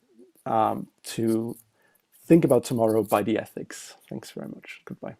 to Think About Tomorrow by The Ethics. Thanks very much. Goodbye.